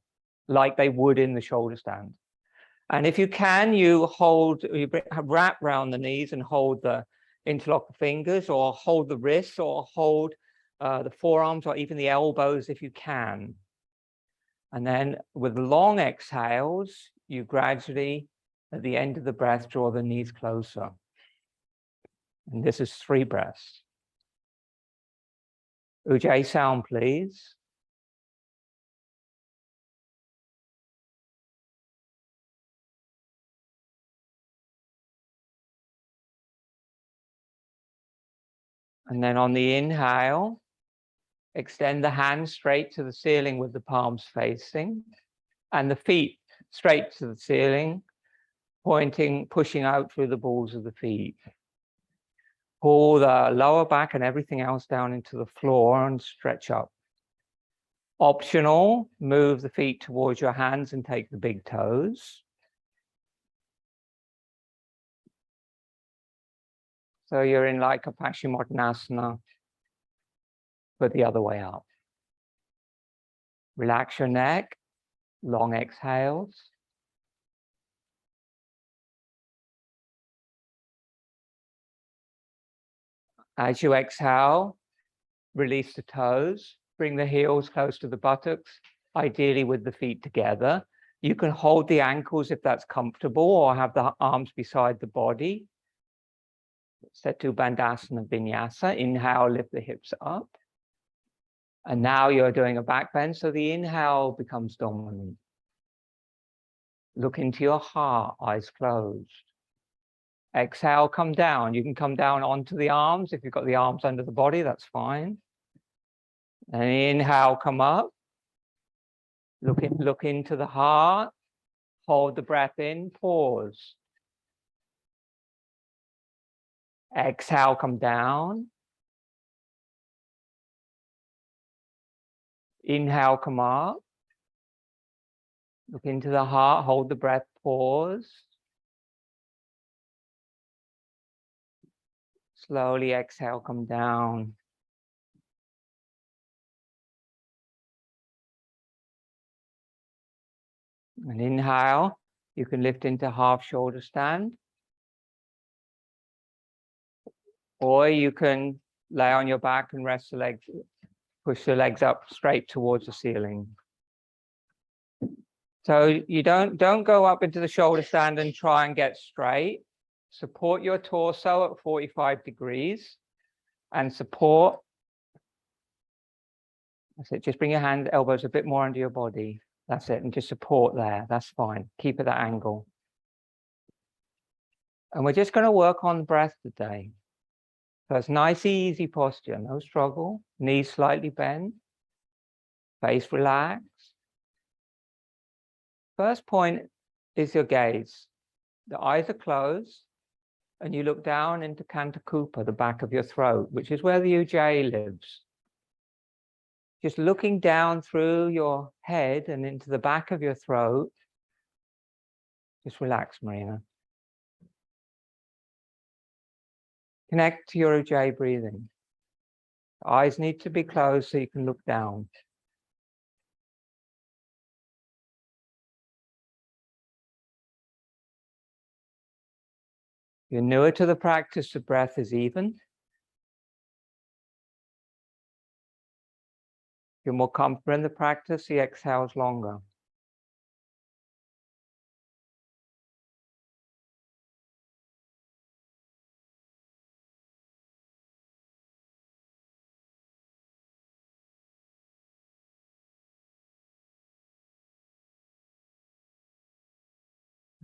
like they would in the shoulder stand. And if you can, you wrap around the knees and hold the interlock the fingers, or hold the wrists, or hold the forearms, or even the elbows if you can. And then with long exhales, you gradually, at the end of the breath, draw the knees closer. And this is 3 breaths. Ujjayi sound, please. And then on the inhale, extend the hands straight to the ceiling with the palms facing, and the feet straight to the ceiling, pushing out through the balls of the feet. Pull the lower back and everything else down into the floor and stretch up. Optional, move the feet towards your hands and take the big toes. So you're in like a Paschimottanasana, but the other way up. Relax your neck, long exhales. As you exhale, release the toes, bring the heels close to the buttocks, ideally with the feet together. You can hold the ankles if that's comfortable, or have the arms beside the body. Setu Bandhasana Vinyasa. Inhale, lift the hips up. And now you're doing a back bend, so the inhale becomes dominant. Look into your heart, eyes closed. Exhale, come down. You can come down onto the arms. If you've got the arms under the body, that's fine. And inhale, come up. Look into the heart. Hold the breath in, pause. Exhale, come down. Inhale, come up. Look into the heart, hold the breath, pause. Slowly exhale, come down. And inhale, you can lift into half shoulder stand. Or you can lay on your back and rest the legs, push the legs up straight towards the ceiling. So you don't go up into the shoulder stand and try and get straight. Support your torso at 45 degrees and support. That's it. Just bring your hand, elbows a bit more under your body. That's it. And just support there. That's fine. Keep at that angle. And we're just going to work on the breath today. So it's nice, easy posture. No struggle. Knees slightly bent. Face relaxed. First point is your gaze. The eyes are closed. And you look down into Kantakupa, the back of your throat, which is where the Ujjayi lives. Just looking down through your head and into the back of your throat. Just relax, Marina. Connect to your Ujjayi breathing. The eyes need to be closed so you can look down. If you're newer to the practice, the breath is even. If you're more comfortable in the practice, the exhale is longer.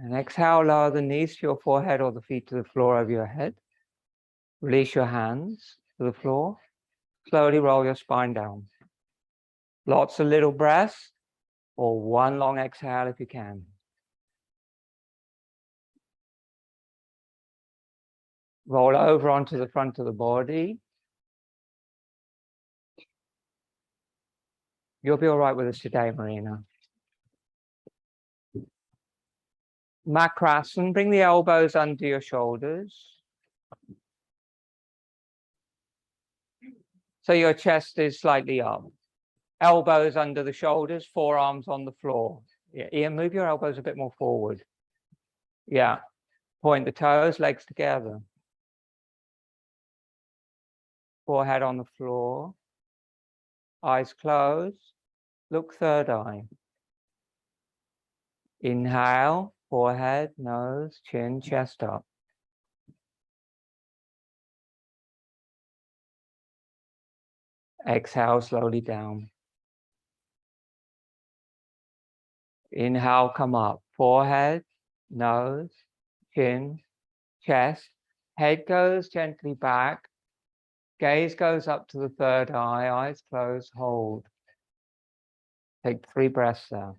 And exhale, lower the knees to your forehead or the feet to the floor over your head. Release your hands to the floor. Slowly roll your spine down. Lots of little breaths or one long exhale if you can. Roll over onto the front of the body. You'll be all right with this today, Marina. Makrasana, bring the elbows under your shoulders. So your chest is slightly up. Elbows under the shoulders, forearms on the floor. Yeah, Ian, move your elbows a bit more forward. Yeah, point the toes, legs together. Forehead on the floor. Eyes closed. Look third eye. Inhale, forehead, nose, chin, chest up. Exhale slowly down. Inhale, come up. Forehead, nose, chin, chest. Head goes gently back. Gaze goes up to the third eye. Eyes closed, hold. Take 3 breaths there.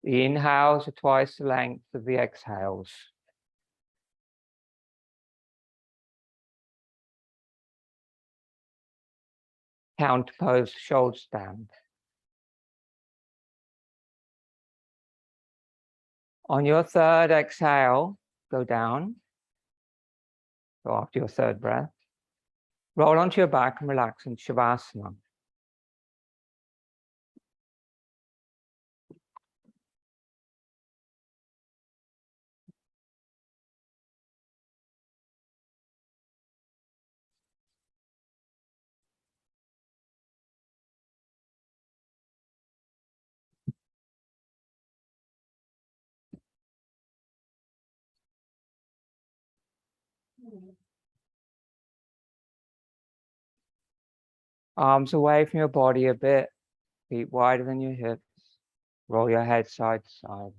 The inhales are twice the length of the exhales. Counter pose, shoulder stand. On your third exhale, go down. So after your third breath, roll onto your back and relax in Shavasana. Arms away from your body a bit, feet wider than your hips. Roll your head side to side.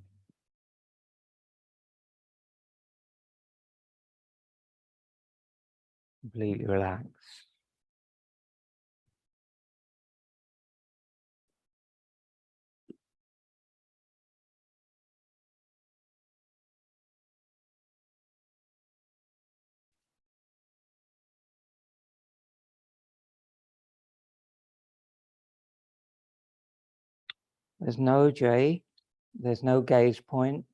Completely relax. There's no J, there's no gaze point.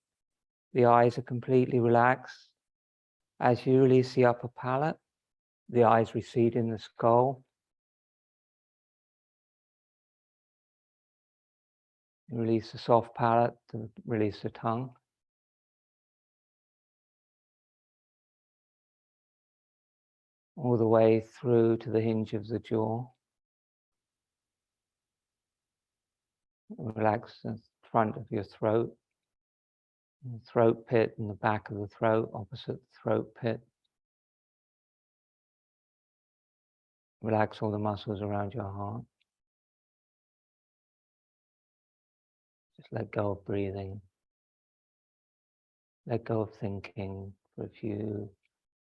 The eyes are completely relaxed. As you release the upper palate, the eyes recede in the skull. Release the soft palate to release the tongue. all the way through to the hinge of the jaw. Relax the front of your throat, the throat pit and the back of the throat, opposite the throat pit. Relax all the muscles around your heart. Just let go of breathing. Let go of thinking for a few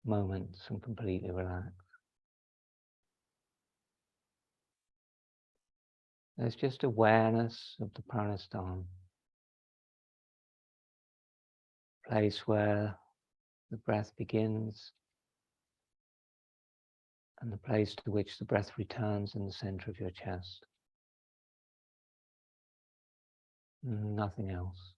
moments and completely relax. There's just awareness of the pranasthana, place where the breath begins and the place to which the breath returns in the center of your chest. Nothing else.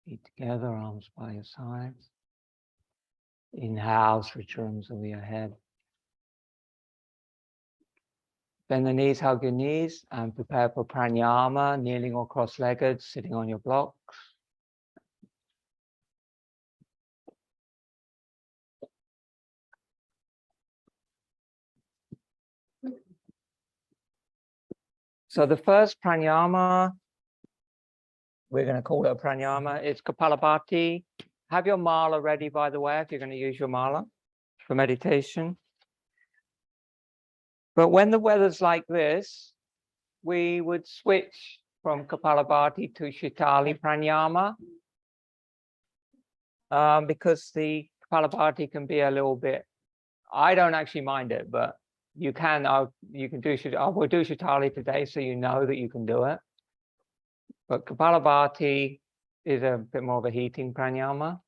Feet together, arms by your sides. Inhale, switch your arms over your head. Bend the knees, hug your knees, and prepare for pranayama, kneeling or cross-legged, sitting on your blocks. So the first pranayama, we're going to call it a pranayama, it's Kapalabhati. Have your mala ready, by the way, if you're going to use your mala for meditation. But when the weather's like this, we would switch from Kapalabhati to Shitali pranayama, because the Kapalabhati can be a little bit, I don't actually mind it, but you can do Shitali. We'll do Shitali today so you know that you can do it. But Kapalabhati is a bit more of a heating pranayama,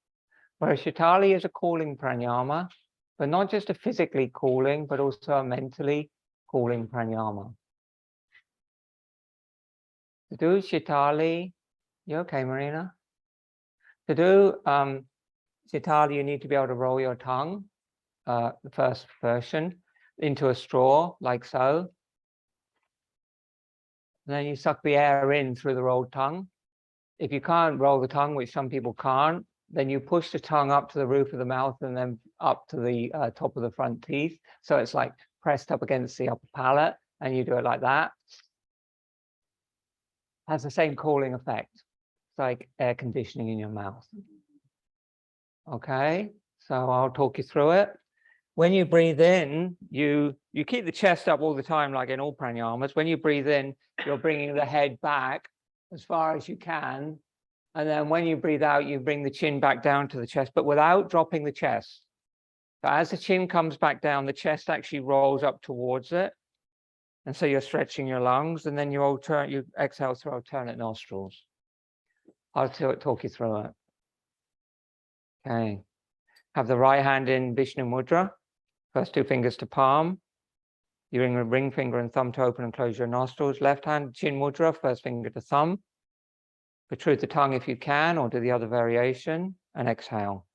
whereas Shitali is a cooling pranayama, but not just a physically cooling, but also a mentally cooling pranayama. To do Shitali, you okay, Marina? To do Shitali, you need to be able to roll your tongue, the first version, into a straw, like so. And then you suck the air in through the rolled tongue. If you can't roll the tongue, which some people can't, then you push the tongue up to the roof of the mouth and then up to the top of the front teeth. So it's like pressed up against the upper palate, and you do it like that. Has the same cooling effect. It's like air conditioning in your mouth. Okay, so I'll talk you through it. When you breathe in, you keep the chest up all the time, like in all pranayamas. When you breathe in, you're bringing the head back as far as you can. And then when you breathe out, you bring the chin back down to the chest, but without dropping the chest. So as the chin comes back down, the chest actually rolls up towards it. And so you're stretching your lungs, and then you exhale through alternate nostrils. I'll talk you through it. Okay. Have the right hand in Vishnu Mudra. First two fingers to palm. You bring a ring finger and thumb to open and close your nostrils. Left hand, Chin Mudra, first finger to thumb. Protrude the tongue if you can, or do the other variation, and exhale.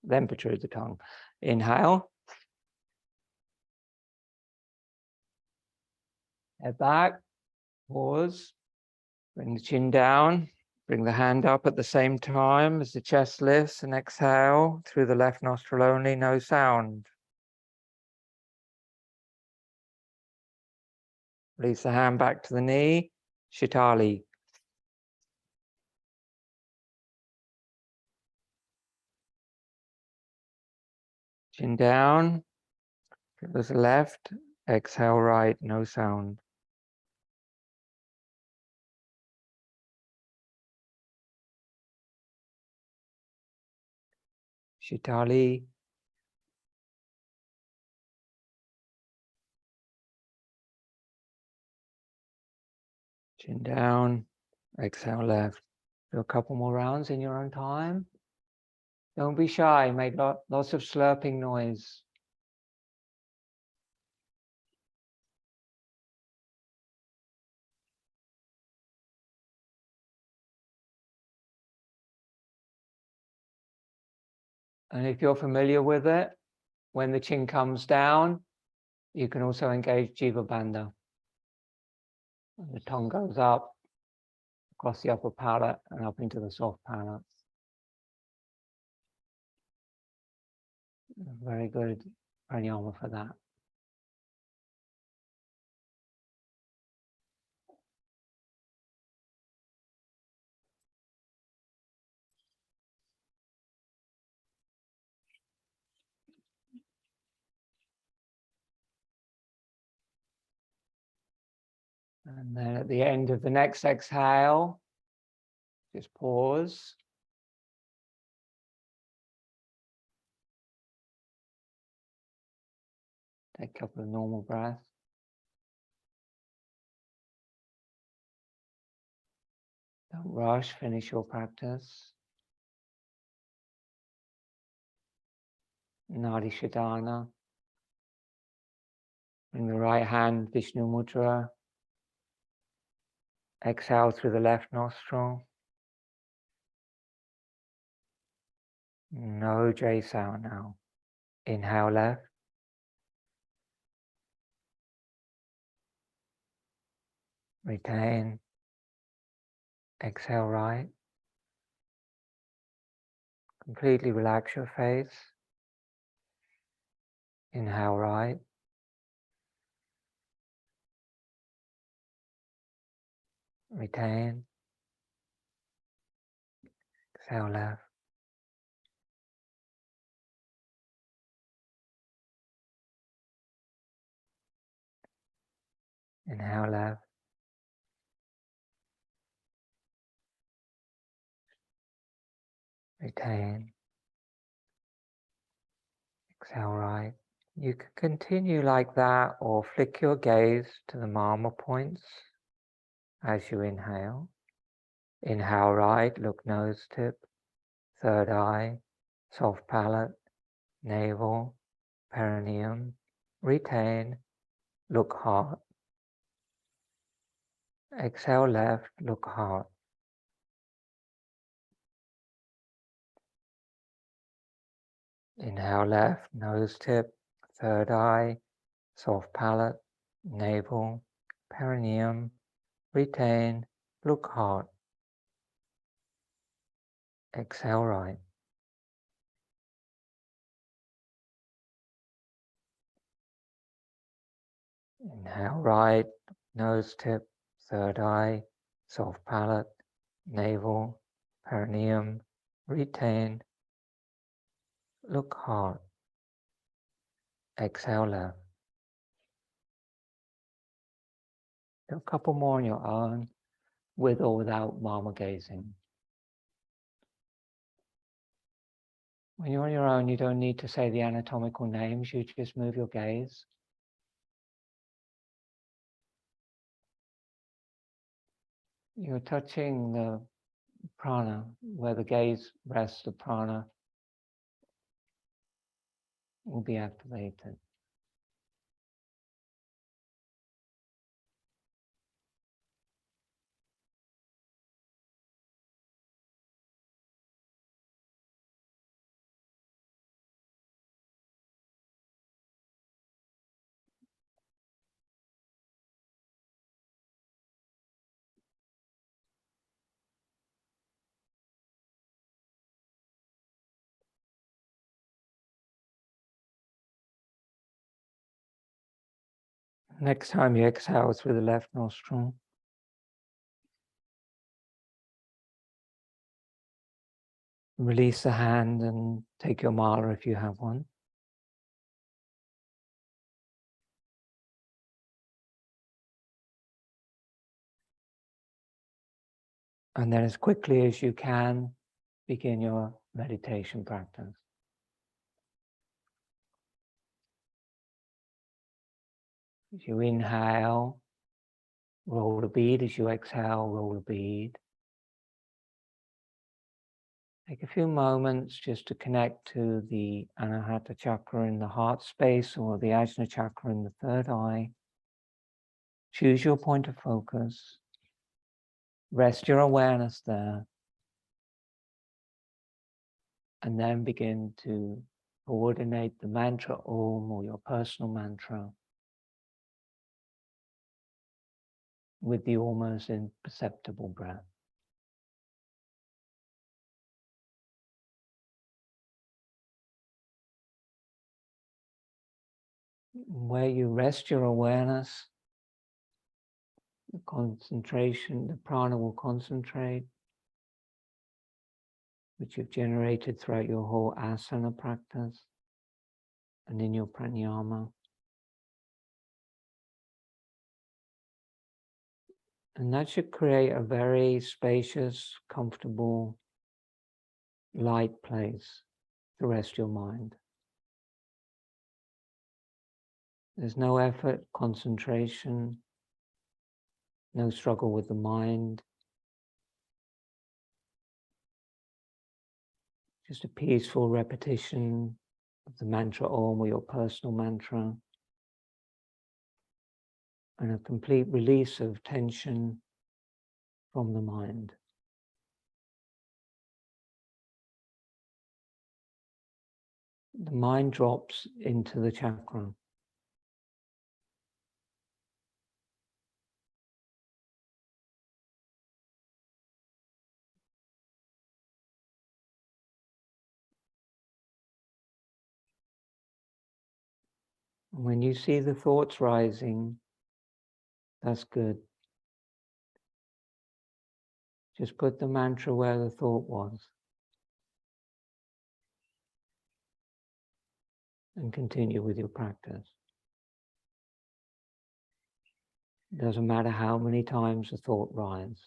Then protrude the tongue. Inhale. Head back. Pause. Bring the chin down. Bring the hand up at the same time as the chest lifts, and exhale through the left nostril only, no sound. Release the hand back to the knee. Shitali. Chin down. It was left. Exhale right, no sound. Shitali. Chin down. Exhale left. Do a couple more rounds in your own time. Don't be shy. Make lots of slurping noise. And if you're familiar with it, when the chin comes down, you can also engage Jiva Bandha. The tongue goes up across the upper palate and up into the soft palate. Very good pranayama for that. And then at the end of the next exhale, just pause. Take a couple of normal breaths. Don't rush, finish your practice. Nadi shodhana. Bring the right hand, Vishnu Mudra. Exhale through the left nostril. No J sound now. Inhale left. Retain. Exhale right. Completely relax your face. Inhale right. Retain. Exhale left. Inhale left. Retain. Exhale right. You can continue like that or flick your gaze to the mama points as you inhale. Inhale right, look nose tip, third eye, soft palate, navel, perineum. Retain, look heart. Exhale left, look heart. Inhale left, nose tip, third eye, soft palate, navel, perineum. Retain, look heart. Exhale right. Inhale right, nose tip, third eye, soft palate, navel, perineum. Retain, look heart. Exhale left. Do a couple more on your own, with or without mama gazing. When you're on your own, you don't need to say the anatomical names, you just move your gaze. You're touching the prana, where the gaze rests, the prana will be activated. Next time you exhale through the left nostril. Release the hand and take your mala if you have one. And then as quickly as you can, begin your meditation practice. As you inhale, roll a bead. As you exhale, roll a bead. Take a few moments just to connect to the Anahata chakra in the heart space or the Ajna chakra in the third eye. Choose your point of focus. Rest your awareness there. And then begin to coordinate the mantra Om or your personal mantra with the almost imperceptible breath. Where you rest your awareness, the concentration, the prana will concentrate, which you've generated throughout your whole asana practice and in your pranayama. And that should create a very spacious, comfortable, light place to rest your mind. There's no effort, concentration, no struggle with the mind. Just a peaceful repetition of the mantra Om or your personal mantra. And a complete release of tension from the mind. The mind drops into the chakra. And when you see the thoughts rising, that's good. Just put the mantra where the thought was. And continue with your practice. It doesn't matter how many times the thought rises.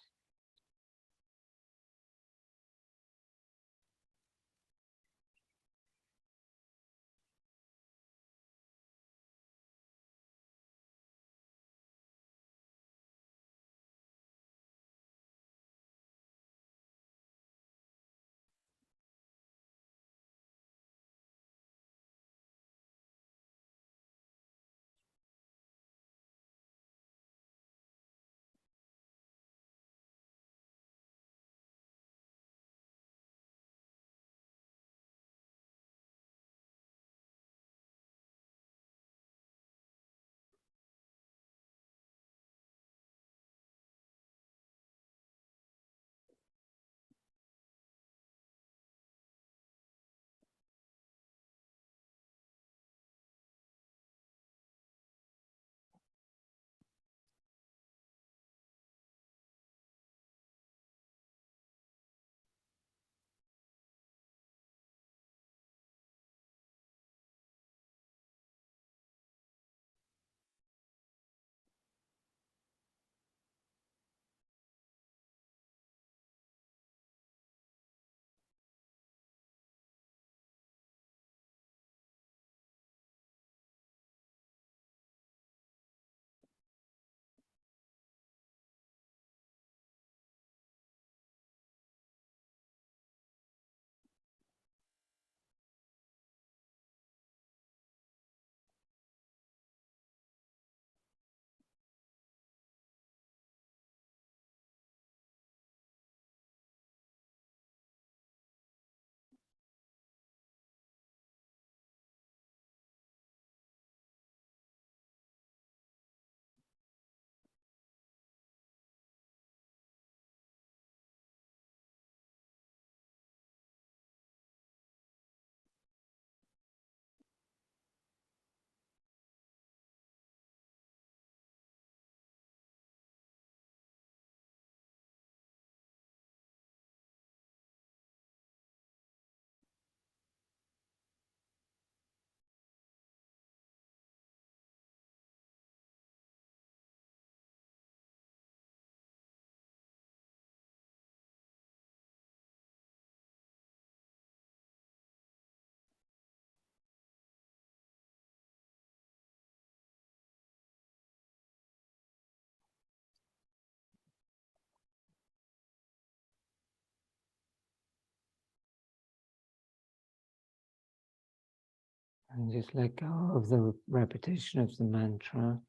And just let go of the repetition of the mantra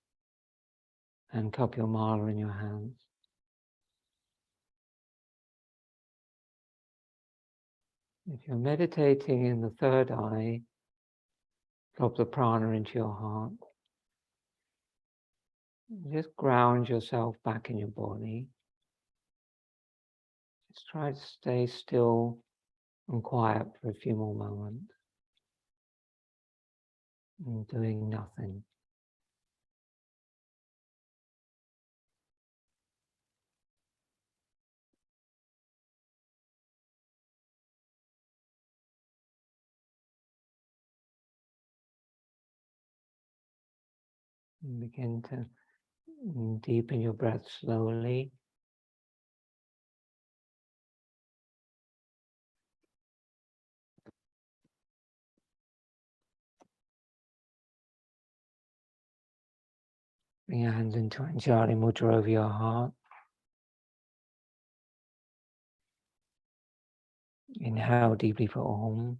and cup your mala in your hands. If you're meditating in the third eye, drop the prana into your heart. Just ground yourself back in your body. Just try to stay still and quiet for a few more moments. And doing nothing. And begin to deepen your breath slowly. Bring your hands into Shitali Mudra over your heart. Inhale deeply for Om.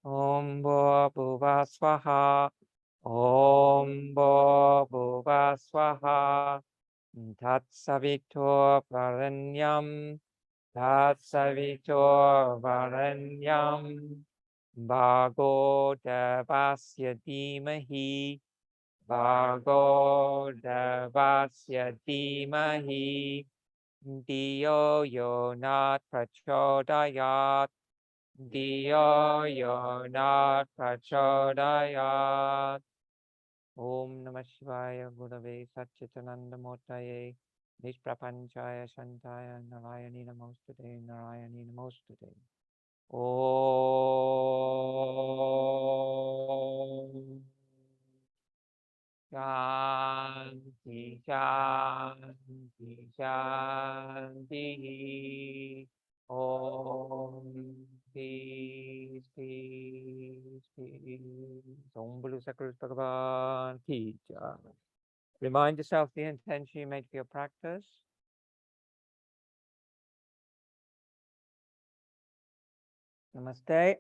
Om Bhuva Swaha. Om Bhuva Swaha. Tat Savitur Varenyam. Tat Savitur Varenyam. Bhargo Devasya Dhimahi. Bhargo Devasya Dhimahi. Diyo Yonat Prachodayat. Diyo Yonat Prachodayat. Om Namah Shivaya Gurave Satchitananda Murtaye Nishprapanchaya Shantaya Narayani Namostute Narayani Namostute. Om Shanti Shanti Shanti. Om peace, peace, peace. Om Bulu Sakrus Bhagavan Ki Jai. Remind yourself the intention you made for your practice. Namaste.